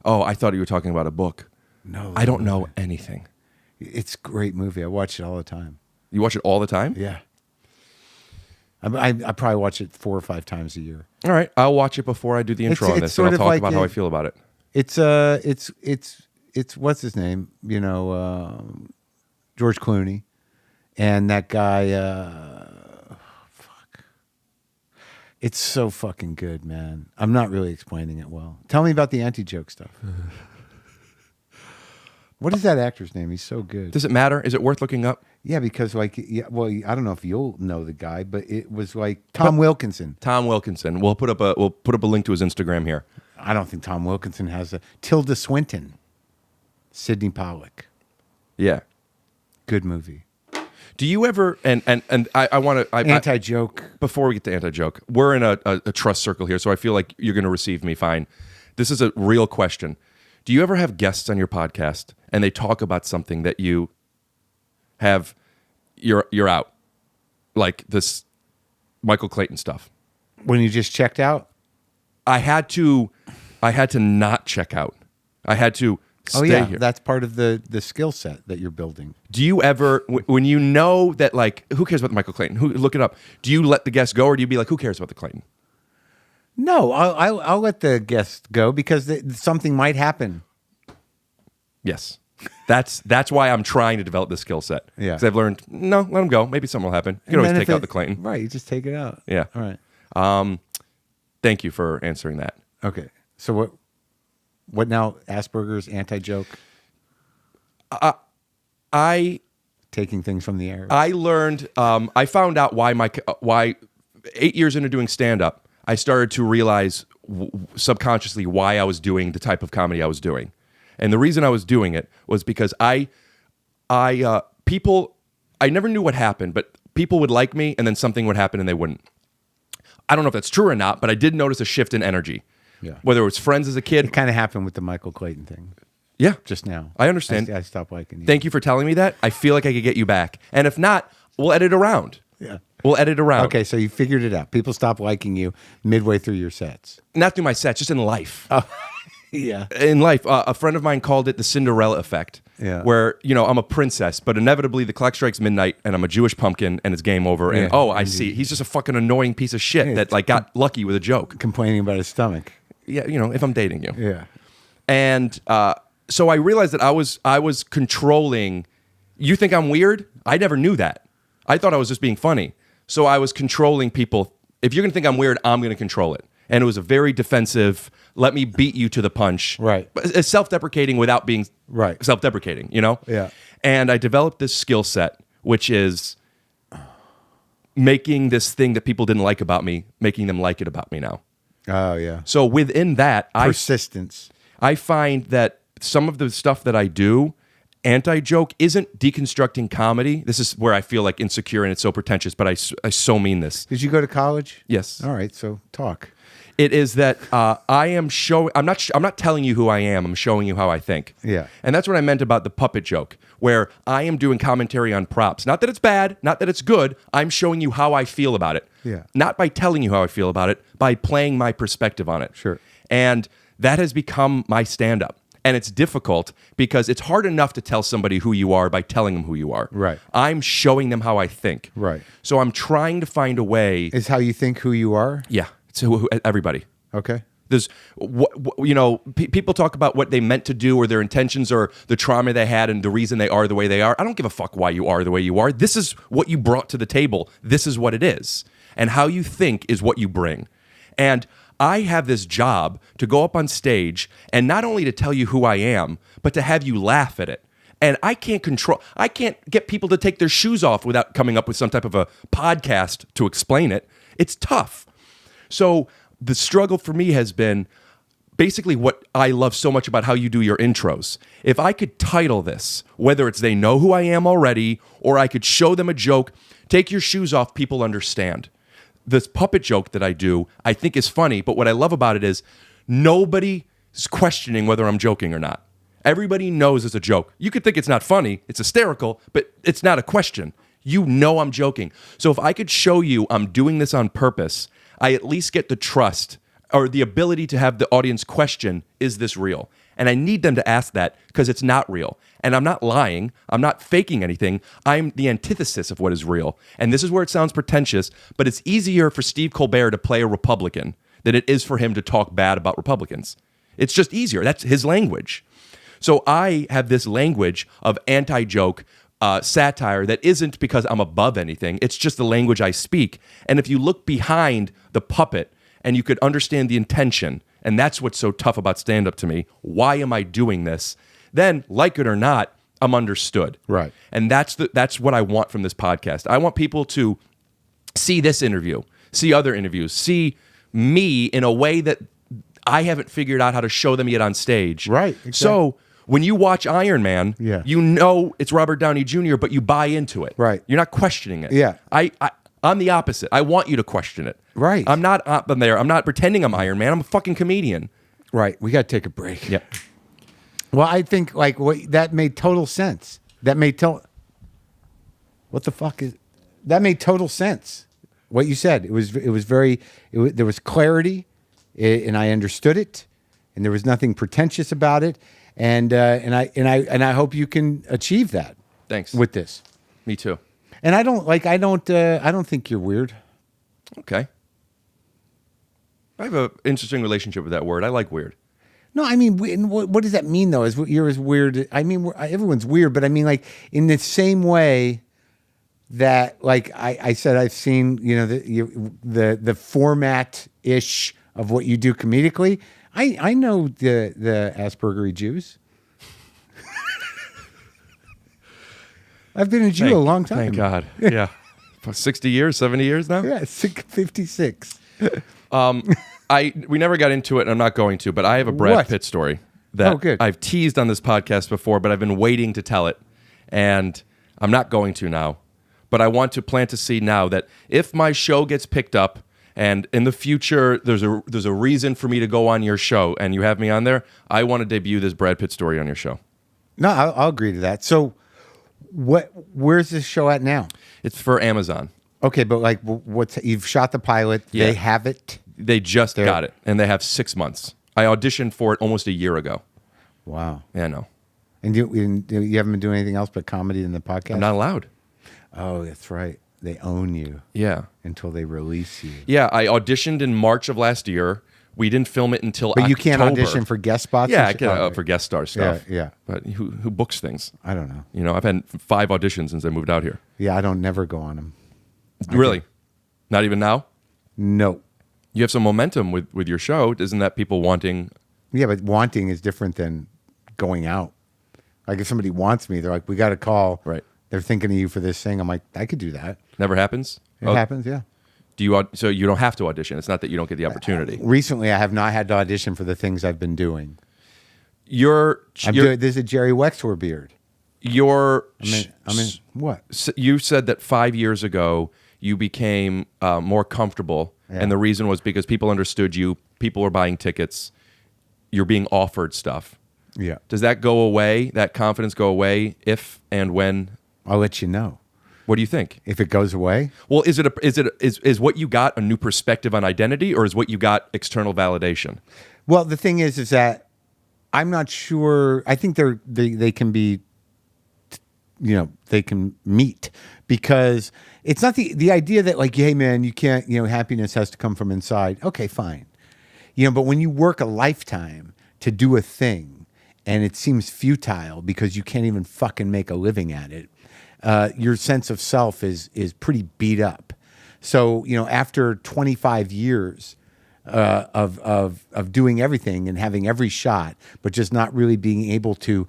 Oh, I thought you were talking about a book. No, I don't know anything. It's a great movie. I watch it all the time. You watch it all the time? Yeah. I probably watch it 4 or 5 times a year. All right, I'll watch it before I do the intro on it's this, and sort I'll of talk like about how I feel about it. It's what's his name? George Clooney, and that guy. Fuck. It's so fucking good, man. I'm not really explaining it well. Tell me about the anti-joke stuff. What is that actor's name? He's so good. Does it matter? Is it worth looking up? Yeah, because I don't know if you'll know the guy, but it was like Tom Wilkinson. Tom Wilkinson. We'll put up a link to his Instagram here. I don't think Tom Wilkinson has a Tilda Swinton. Sidney Pollack. Yeah. Good movie. Do you ever and I want to Anti-joke. Before we get to anti-joke, we're in a trust circle here, so I feel like you're going to receive me fine. This is a real question. Do you ever have guests on your podcast and they talk about something that you're out, like this Michael Clayton stuff? When you just checked out? I had to not check out. I had to stay here. That's part of the skill set that you're building. Do you ever, when you know that, like, who cares about Michael Clayton? Look it up. Do you let the guest go, or do you be like, who cares about the Clayton? No, I'll let the guest go because something might happen. Yes. That's why I'm trying to develop this skill set. Yeah. Because I've learned, no, let him go. Maybe something will happen. You can always take out the Clayton. Right, you just take it out. Yeah. All right. Thank you for answering that. Okay. So what now? Asperger's, anti-joke? I Taking things from the air? I learned, I found out why 8 years into doing stand-up, I started to realize subconsciously why I was doing the type of comedy I was doing. And the reason I was doing it was because I never knew what happened, but people would like me and then something would happen and they wouldn't. I don't know if that's true or not, but I did notice a shift in energy. Yeah. Whether it was friends as a kid. It kind of happened with the Michael Clayton thing. Yeah. Just now. I understand. I stopped liking you. Thank you for telling me that. I feel like I could get you back. And if not, we'll edit around. Yeah. We'll edit around. Okay, so you figured it out. People stop liking you midway through your sets. Not through my sets, just in life. Oh. Yeah. in life. A friend of mine called it the Cinderella Effect. Yeah. Where, I'm a princess, but inevitably the clock strikes midnight and I'm a Jewish pumpkin and it's game over. And, Yeah, I see. He's just a fucking annoying piece of shit that like got lucky with a joke. Complaining about his stomach. Yeah, if I'm dating you. Yeah. And so I realized that I was controlling. You think I'm weird? I never knew that. I thought I was just being funny. So I was controlling people. If you're going to think I'm weird, I'm going to control it. And it was a very defensive, let me beat you to the punch. Right. But it's self-deprecating without being self-deprecating, Yeah. And I developed this skill set, which is making this thing that people didn't like about me, making them like it about me now. Oh, yeah. So within that, Persistence. I find that some of the stuff that I do, anti-joke, isn't deconstructing comedy. This is where I feel like insecure and it's so pretentious, but I so mean this. Did you go to college? Yes. All right, so talk. It is that I am showing. I'm not telling you who I am. I'm showing you how I think. Yeah. And that's what I meant about the puppet joke, where I am doing commentary on props. Not that it's bad, not that it's good. I'm showing you how I feel about it. Yeah. Not by telling you how I feel about it, by playing my perspective on it. Sure. And that has become my stand-up. And it's difficult because it's hard enough to tell somebody who you are by telling them who you are. Right. I'm showing them how I think. Right. So I'm trying to find a way. Is how you think who you are? Yeah. To everybody. Okay. There's, people talk about what they meant to do or their intentions or the trauma they had and the reason they are the way they are. I don't give a fuck why you are the way you are. This is what you brought to the table. This is what it is. And how you think is what you bring. And I have this job to go up on stage and not only to tell you who I am, but to have you laugh at it. And I can't get people to take their shoes off without coming up with some type of a podcast to explain it. It's tough. So the struggle for me has been basically what I love so much about how you do your intros. If I could title this, whether it's they know who I am already, or I could show them a joke, take your shoes off, people understand. This puppet joke that I do, I think is funny, but what I love about it is nobody is questioning whether I'm joking or not. Everybody knows it's a joke. You could think it's not funny, it's hysterical, but it's not a question. You know I'm joking. So if I could show you I'm doing this on purpose, I at least get the trust or the ability to have the audience question, is this real? And I need them to ask that because it's not real. And I'm not lying. I'm not faking anything. I'm the antithesis of what is real. And this is where it sounds pretentious, but it's easier for Steve Colbert to play a Republican than it is for him to talk bad about Republicans. It's just easier. That's his language. So I have this language of anti-joke, satire that isn't because I'm above anything. It's just the language I speak. And if you look behind the puppet and you could understand the intention, and that's what's so tough about stand-up to me, why am I doing this? Then, like it or not, I'm understood. Right. And that's what I want from this podcast. I want people to see this interview, see other interviews, see me in a way that I haven't figured out how to show them yet on stage. Right. Exactly. So when you watch Iron Man, Yeah. you know it's Robert Downey Jr., but you buy into it. Right. You're not questioning it. Yeah. I'm the opposite. I want you to question it. Right. I'm not up in there. I'm not pretending I'm Iron Man. I'm a fucking comedian. Right. We got to take a break. Yeah. Well, I think that made total sense. That made what the fuck is that made total sense. What you said. There was clarity, and I understood it, and there was nothing pretentious about it, and I hope you can achieve that. Thanks. With this. Me too. And I don't think you're weird. Okay. I have an interesting relationship with that word. I like weird. No, I mean, what does that mean though? You're as weird. I mean, everyone's weird, but I mean, like in the same way that, like I said, I've seen the format ish of what you do comedically. I know the Asperger Jews. I've been a Jew a long time. Thank God. Yeah. 60 years, 70 years now? Yeah, 56. We never got into it, and I'm not going to, but I have a Brad Pitt story that good. I've teased on this podcast before, but I've been waiting to tell it, and I'm not going to now. But I want to plant a seed now that if my show gets picked up, and in the future there's a reason for me to go on your show, and you have me on there, I want to debut this Brad Pitt story on your show. No, I'll agree to that. So, where's this show at now? It's for Amazon. Okay, but like, you've shot the pilot. Yeah. They have it. They just got it, and they have 6 months. I auditioned for it almost a year ago. Wow. Yeah, I know. And you haven't been doing anything else but comedy in the podcast? I'm not allowed. Oh, that's right. They own you. Yeah. Until they release you. Yeah, I auditioned in March of last year. We didn't film it until But October. you can't audition for guest spots? Yeah, I can for guest star stuff. Yeah. But who books things? I don't know. You know, I've had 5 auditions since I moved out here. Yeah, I don't never go on them. Really? Not even now? No. You have some momentum with your show. Isn't that people wanting? Yeah, but wanting is different than going out. Like if somebody wants me, they're like, we got a call. Right. They're thinking of you for this thing. I'm like, I could do that. Never happens? It happens, yeah. Do you? So you don't have to audition. It's not that you don't get the opportunity. Recently, I have not had to audition for the things I've been doing. I'm doing. There's a Jerry Wexler beard. I mean, what? You said that 5 years ago you became more comfortable, and the reason was because people understood you. People were buying tickets. You're being offered stuff. Yeah. Does that go away? That confidence go away if and when? I'll let you know. What do you think? If it goes away? Well, is what you got a new perspective on identity, or is what you got external validation? Well, the thing is that I'm not sure. I think they can be, they can meet, because it's not the idea that like, hey man, you can't, happiness has to come from inside. Okay, fine. But when you work a lifetime to do a thing and it seems futile because you can't even fucking make a living at it, your sense of self is pretty beat up. So, after 25 years of doing everything and having every shot, but just not really being able to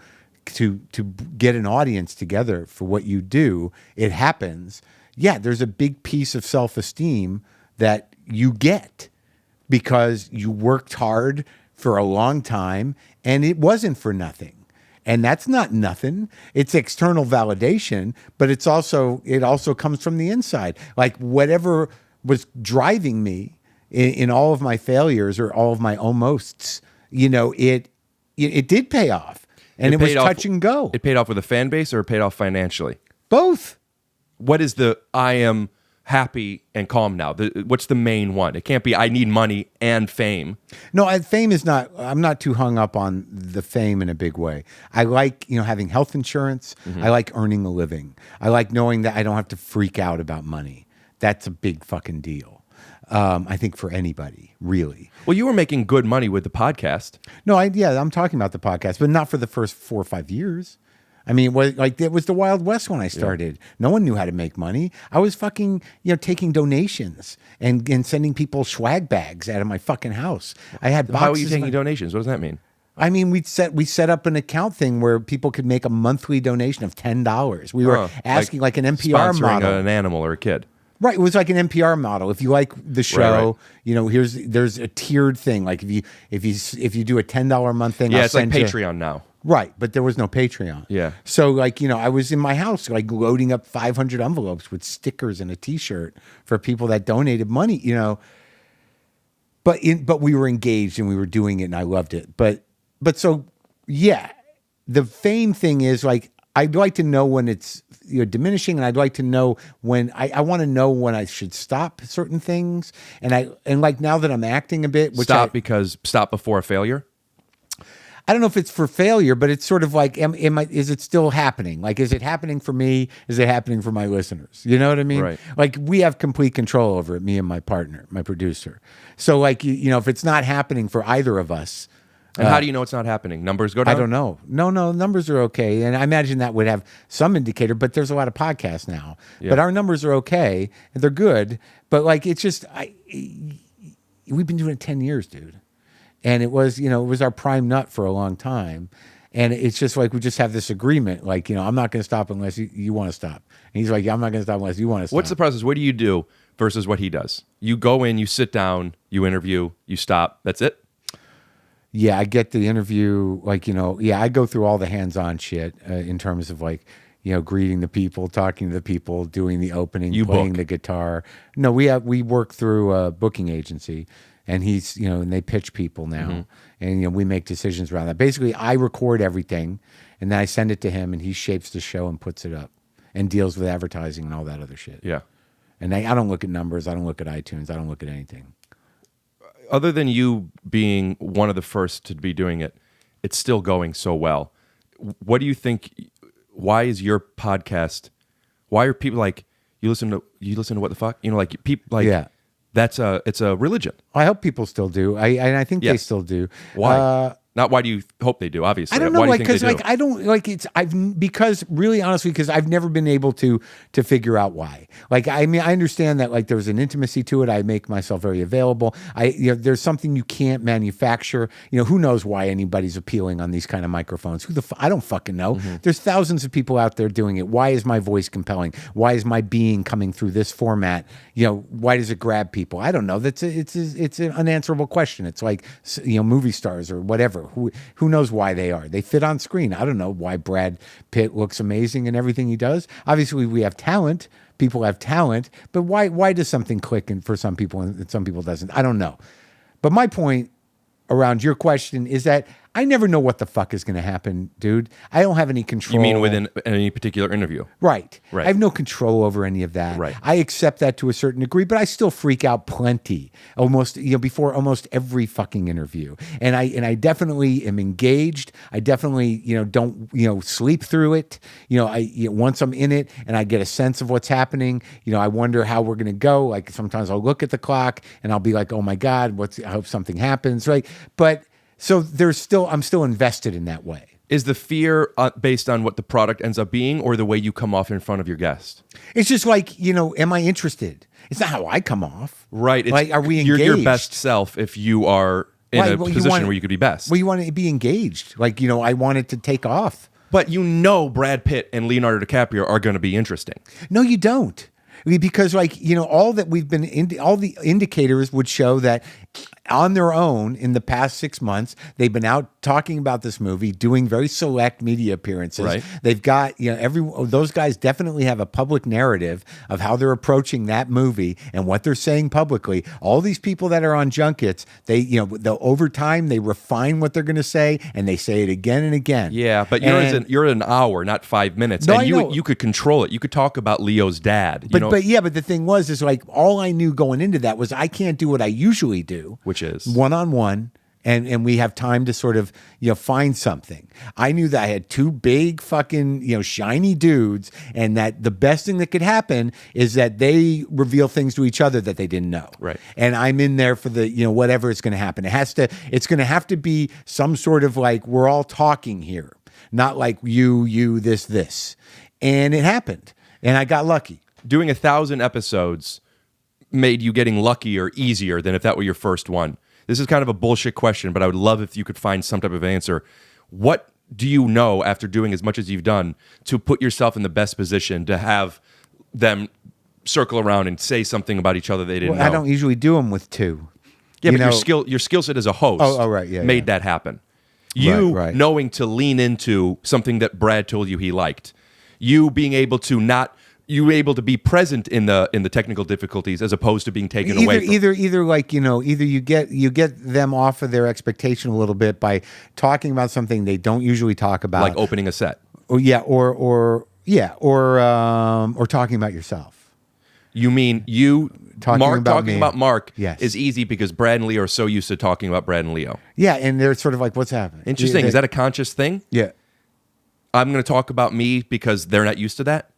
get an audience together for what you do, it happens. Yeah, there's a big piece of self-esteem that you get because you worked hard for a long time and it wasn't for nothing. And that's not nothing. It's external validation, but it also comes from the inside. Like whatever was driving me in all of my failures or all of my almosts, it did pay off. And it was touch and go. It paid off with a fan base, or it paid off financially? Both. What is I am happy and calm now? What's the main one? It can't be I need money and fame. No, fame is not. I'm not too hung up on the fame in a big way. I like having health insurance. Mm-hmm. I like earning a living. I like knowing that I don't have to freak out about money. That's a big fucking deal. I think for anybody, really. Well, you were making good money with the podcast. No, I'm talking about the podcast, but not for the first 4 or 5 years. I mean, it was the Wild West when I started. Yeah. No one knew how to make money. I was fucking, taking donations and sending people swag bags out of my fucking house. I had boxes. How are you taking donations? What does that mean? I mean, we set up an account thing where people could make a monthly donation of $10. We were asking like an NPR sponsoring model, an animal or a kid. Right, it was like an NPR model. If you like the show, right. There's a tiered thing. Like if you do a $10 a month thing, it's like Patreon now. Right, but there was no Patreon. Yeah. So I was in my house like loading up 500 envelopes with stickers and a T-shirt for people that donated money. But we were engaged and we were doing it and I loved it. But so yeah, the fame thing is like I'd like to know when it's diminishing, and I'd like to know when I want to know when I should stop certain things. And like now that I'm acting a bit, stop before a failure. I don't know if it's for failure, but it's sort of like, is it still happening? Like, is it happening for me? Is it happening for my listeners? You know what I mean? Right. Like, we have complete control over it, me and my partner, my producer. So, like, if it's not happening for either of us. And how do you know it's not happening? Numbers go down? I don't know. No, numbers are okay. And I imagine that would have some indicator, but there's a lot of podcasts now. Yeah. But our numbers are okay. And they're good. But, like, it's just, we've been doing it 10 years, dude. And it was, it was our prime nut for a long time. And it's just like, we just have this agreement. Like, I'm not going to stop unless you want to stop. And he's like, yeah, I'm not going to stop unless you want to stop. What's the process? What do you do versus what he does? You go in, you sit down, you interview, you stop. That's it? Yeah, I get the interview. Like, I go through all the hands-on shit in terms of like, greeting the people, talking to the people, doing the opening, playing the guitar. No, we work through a booking agency. And he's, and they pitch people now. Mm-hmm. And, we make decisions around that. Basically, I record everything, and then I send it to him, and he shapes the show and puts it up and deals with advertising and all that other shit. Yeah. And I don't look at numbers. I don't look at iTunes. I don't look at anything. other than you being one of the first to be doing it, it's still going so well. What do you think? Why is your podcast? Why are people like you listen to what the fuck? You know, like people like it's a religion. I hope people still do. I think they Yes. still do. Why? Not why do you hope they do? Obviously, I don't know, Why do you like think they because do? like I don't like it's because really honestly because I've never been able to figure out why. Like I mean I understand that like there's an intimacy to it. I make myself very available. There's something you can't manufacture. Who knows why anybody's appealing on these kind of microphones? I don't fucking know. Mm-hmm. There's thousands of people out there doing it. Why is my voice compelling? Why is my being coming through this format? Why does it grab people? I don't know. It's an unanswerable question. It's like movie stars or whatever. Who knows why they are? They fit on screen. I don't know why Brad Pitt looks amazing in everything he does. Obviously, we have talent. People have talent, but why does something click and for some people and some people doesn't? I don't know. But my point around your question is that I never know what the fuck is going to happen, dude. I don't have any control. You mean within any particular interview? Right. Right. I have no control over any of that. Right. I accept that to a certain degree, but I still freak out plenty, almost before almost every fucking interview. And I definitely am engaged. I definitely don't sleep through it. Once I'm in it and I get a sense of what's happening, I wonder how we're going to go. Like sometimes I'll look at the clock and I'll be like, oh my God, I hope something happens, right? But so I'm still invested in that way. Is the fear based on what the product ends up being or the way you come off in front of your guest? It's just like, am I interested? It's not how I come off. Right. It's, like, are we engaged? You're your best self if you are in a position where you could be best. Well, you want to be engaged. Like, I want it to take off. But Brad Pitt and Leonardo DiCaprio are going to be interesting. No, you don't. Because all that we've been all the indicators would show that on their own in the past 6 months, they've been out talking about this movie, doing very select media appearances. Right. They've got, those guys definitely have a public narrative of how they're approaching that movie and what they're saying publicly. All these people that are on junkets, over time, they refine what they're going to say and they say it again and again. Yeah, but you're an hour, not 5 minutes. No, and I know. You could control it. You could talk about Leo's dad. But the thing is like all I knew going into that was I can't do what I usually do, which is one-on-one, and we have time to sort of find something. I knew that I had two big fucking shiny dudes, and that the best thing that could happen is that they reveal things to each other that they didn't know. Right. And I'm in there for the whatever is going to happen. It's going to have to be some sort of like we're all talking here, not like you this, and it happened, and I got lucky. Doing 1,000 episodes made you getting luckier easier than if that were your first one. This is kind of a bullshit question, but I would love if you could find some type of answer. What do you know after doing as much as you've done to put yourself in the best position to have them circle around and say something about each other they didn't know? I don't usually do them with two. Yeah, but your skill set as a host made that happen. You Right. knowing to lean into something that Brad told you he liked. You being able to be present in the technical difficulties as opposed to being taken away from. Either you get them off of their expectation a little bit by talking about something they don't usually talk about, Like opening a set. or talking about yourself. You mean talking about Mark Yes. is easy because Brad and Leo are so used to talking about Brad and Leo. Yeah, and they're sort of like, what's happening? Interesting. Is that a conscious thing? Yeah, I'm going to talk about me because they're not used to that?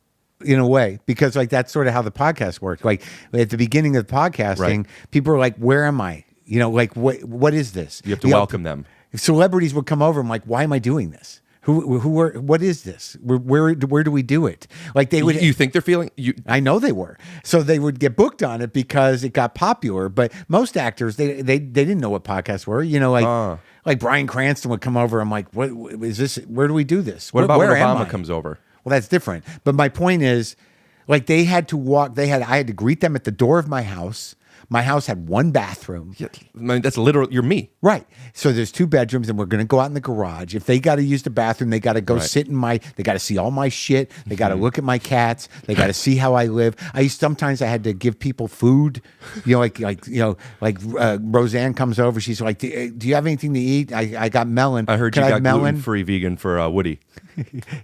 in a way, because like that's sort of how the podcast works. Like at the beginning of the podcasting, Right. people are like, "Where am I?" Like what is this? You have to welcome them. Celebrities would come over. I'm like, "Why am I doing this? What is this? Where do we do it?" Like they would. You think they're feeling you? I know they were. So they would get booked on it because it got popular. But most actors, they didn't know what podcasts were. Like Bryan Cranston would come over. I'm like, what is this? Where do we do this? What about where when am Obama I? comes over? Well, that's different. But my point is, like they had to walk. I had to greet them at the door of my house. My house had one bathroom. Yeah, I mean, that's literal. You're me. Right. So there's two bedrooms, and we're going to go out in the garage. If they got to use the bathroom, they got to go sit in they got to see all my shit. They got to look at my cats. They got to see how I live. Sometimes I had to give people food. Roseanne comes over. She's like, do you have anything to eat? I got melon. I heard Can you I got have melon? gluten-free vegan for Woody.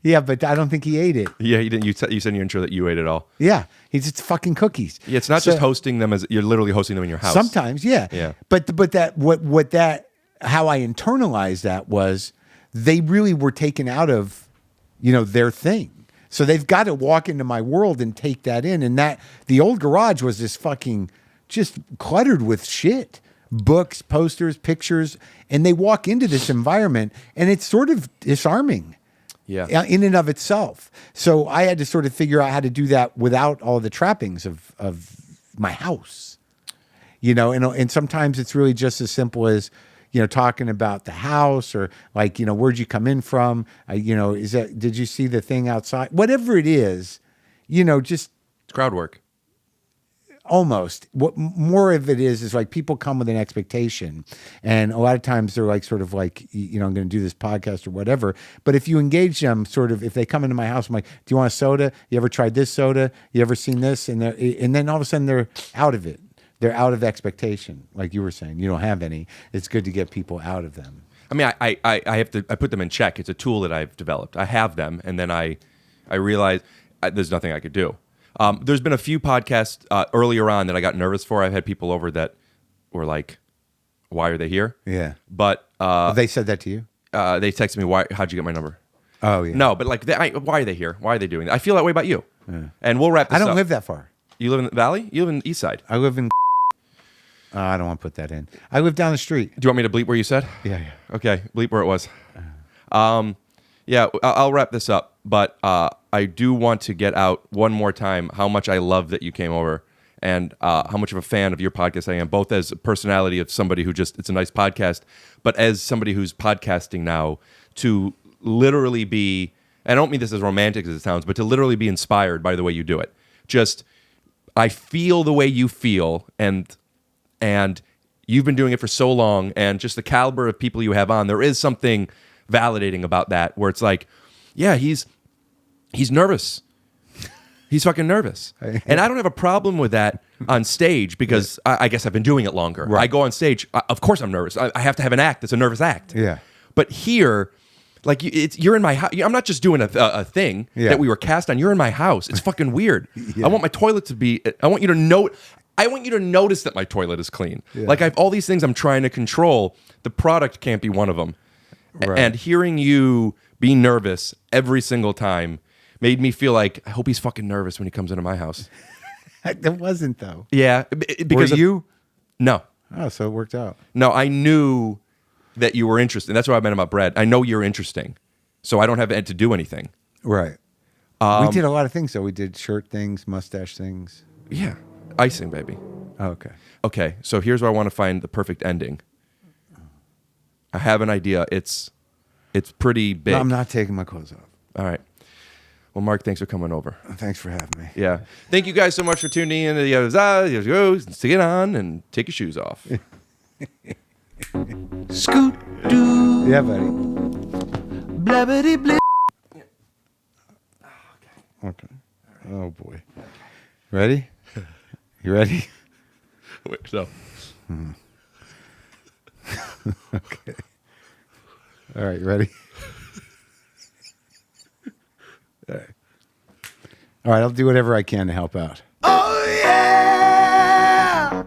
Yeah, but I don't think he ate it. Yeah, you didn't. You said in your intro that you ate it all. Yeah, he's just fucking cookies. Yeah, it's not just hosting them, as you're literally hosting them in your house. Sometimes, yeah. Yeah. But how I internalized that was they really were taken out of, their thing. So they've got to walk into my world and take that in. And that the old garage was this fucking just cluttered with shit. Books, posters, pictures, and they walk into this environment and it's sort of disarming. Yeah. In and of itself. So I had to sort of figure out how to do that without all the trappings of my house. And sometimes it's really just as simple as, talking about the house or like, where'd you come in from? Did you see the thing outside? Whatever it is, just It's crowd work. almost. What more of it is like people come with an expectation, and a lot of times they're like sort of like, I'm going to do this podcast or whatever. But if you engage them, sort of, if they come into my house, I'm like, do you want a soda? You ever tried this soda? You ever seen this? And then all of a sudden they're out of it. They're out of expectation, like you were saying. You don't have any. It's good to get people out of them. I mean, I put them in check. It's a tool that I've developed. I have them, and then I realize there's nothing I could do. There's been a few podcasts earlier on that I got nervous for. I've had people over that were like, "Why are they here?" Yeah. But They said that to you? they texted me, "Why? How'd you get my number?" Oh, yeah. No, but like, why are they here? Why are they doing that? I feel that way about you. Yeah. And we'll wrap this I don't up. live that far. You live in the valley? You live in the east side. I live in... I don't want to put that in. I live down the street. Do you want me to bleep where you said? Yeah. Okay, bleep where it was. Yeah, I'll wrap this up, but I do want to get out one more time how much I love that you came over and how much of a fan of your podcast I am, both as a personality of somebody who it's a nice podcast, but as somebody who's podcasting now to literally be, and I don't mean this as romantic as it sounds, but to literally be inspired by the way you do it. Just, I feel the way you feel, and you've been doing it for so long, and just the caliber of people you have on, there is something validating about that, where it's like, yeah, he's nervous. He's fucking nervous. And I don't have a problem with that on stage because I guess I've been doing it longer. Right. I go on stage, of course I'm nervous. I have to have an act that's a nervous act. Yeah. But here, like, you're in my house. I'm not just doing a thing that we were cast on. You're in my house. It's fucking weird. Yeah. I want my toilet to be, I want you to notice that my toilet is clean. Yeah. Like, I have all these things I'm trying to control. The product can't be one of them. Right. And hearing you be nervous every single time made me feel like, I hope he's fucking nervous when he comes into my house. It wasn't, though. Yeah. Because Were you? No. Oh, so it worked out. No, I knew that you were interesting. That's what I meant about Brad. I know you're interesting. So I don't have to do anything. Right. We did a lot of things, though. We did shirt things, mustache things. Yeah. Icing, baby. Oh, okay. Okay, so here's where I want to find the perfect ending. I have an idea. It's pretty big. No, I'm not taking my clothes off. All right. Well, Mark, thanks for coming over. Thanks for having me. Yeah. Thank you guys so much for tuning in to the other side. Stick it on and take your shoes off. Scoot doo. Yeah, buddy. Blabbity blip. Okay. Oh, boy. Ready? You ready? Wait, so. Okay. All right, you ready? All right. All right, I'll do whatever I can to help out. Oh yeah!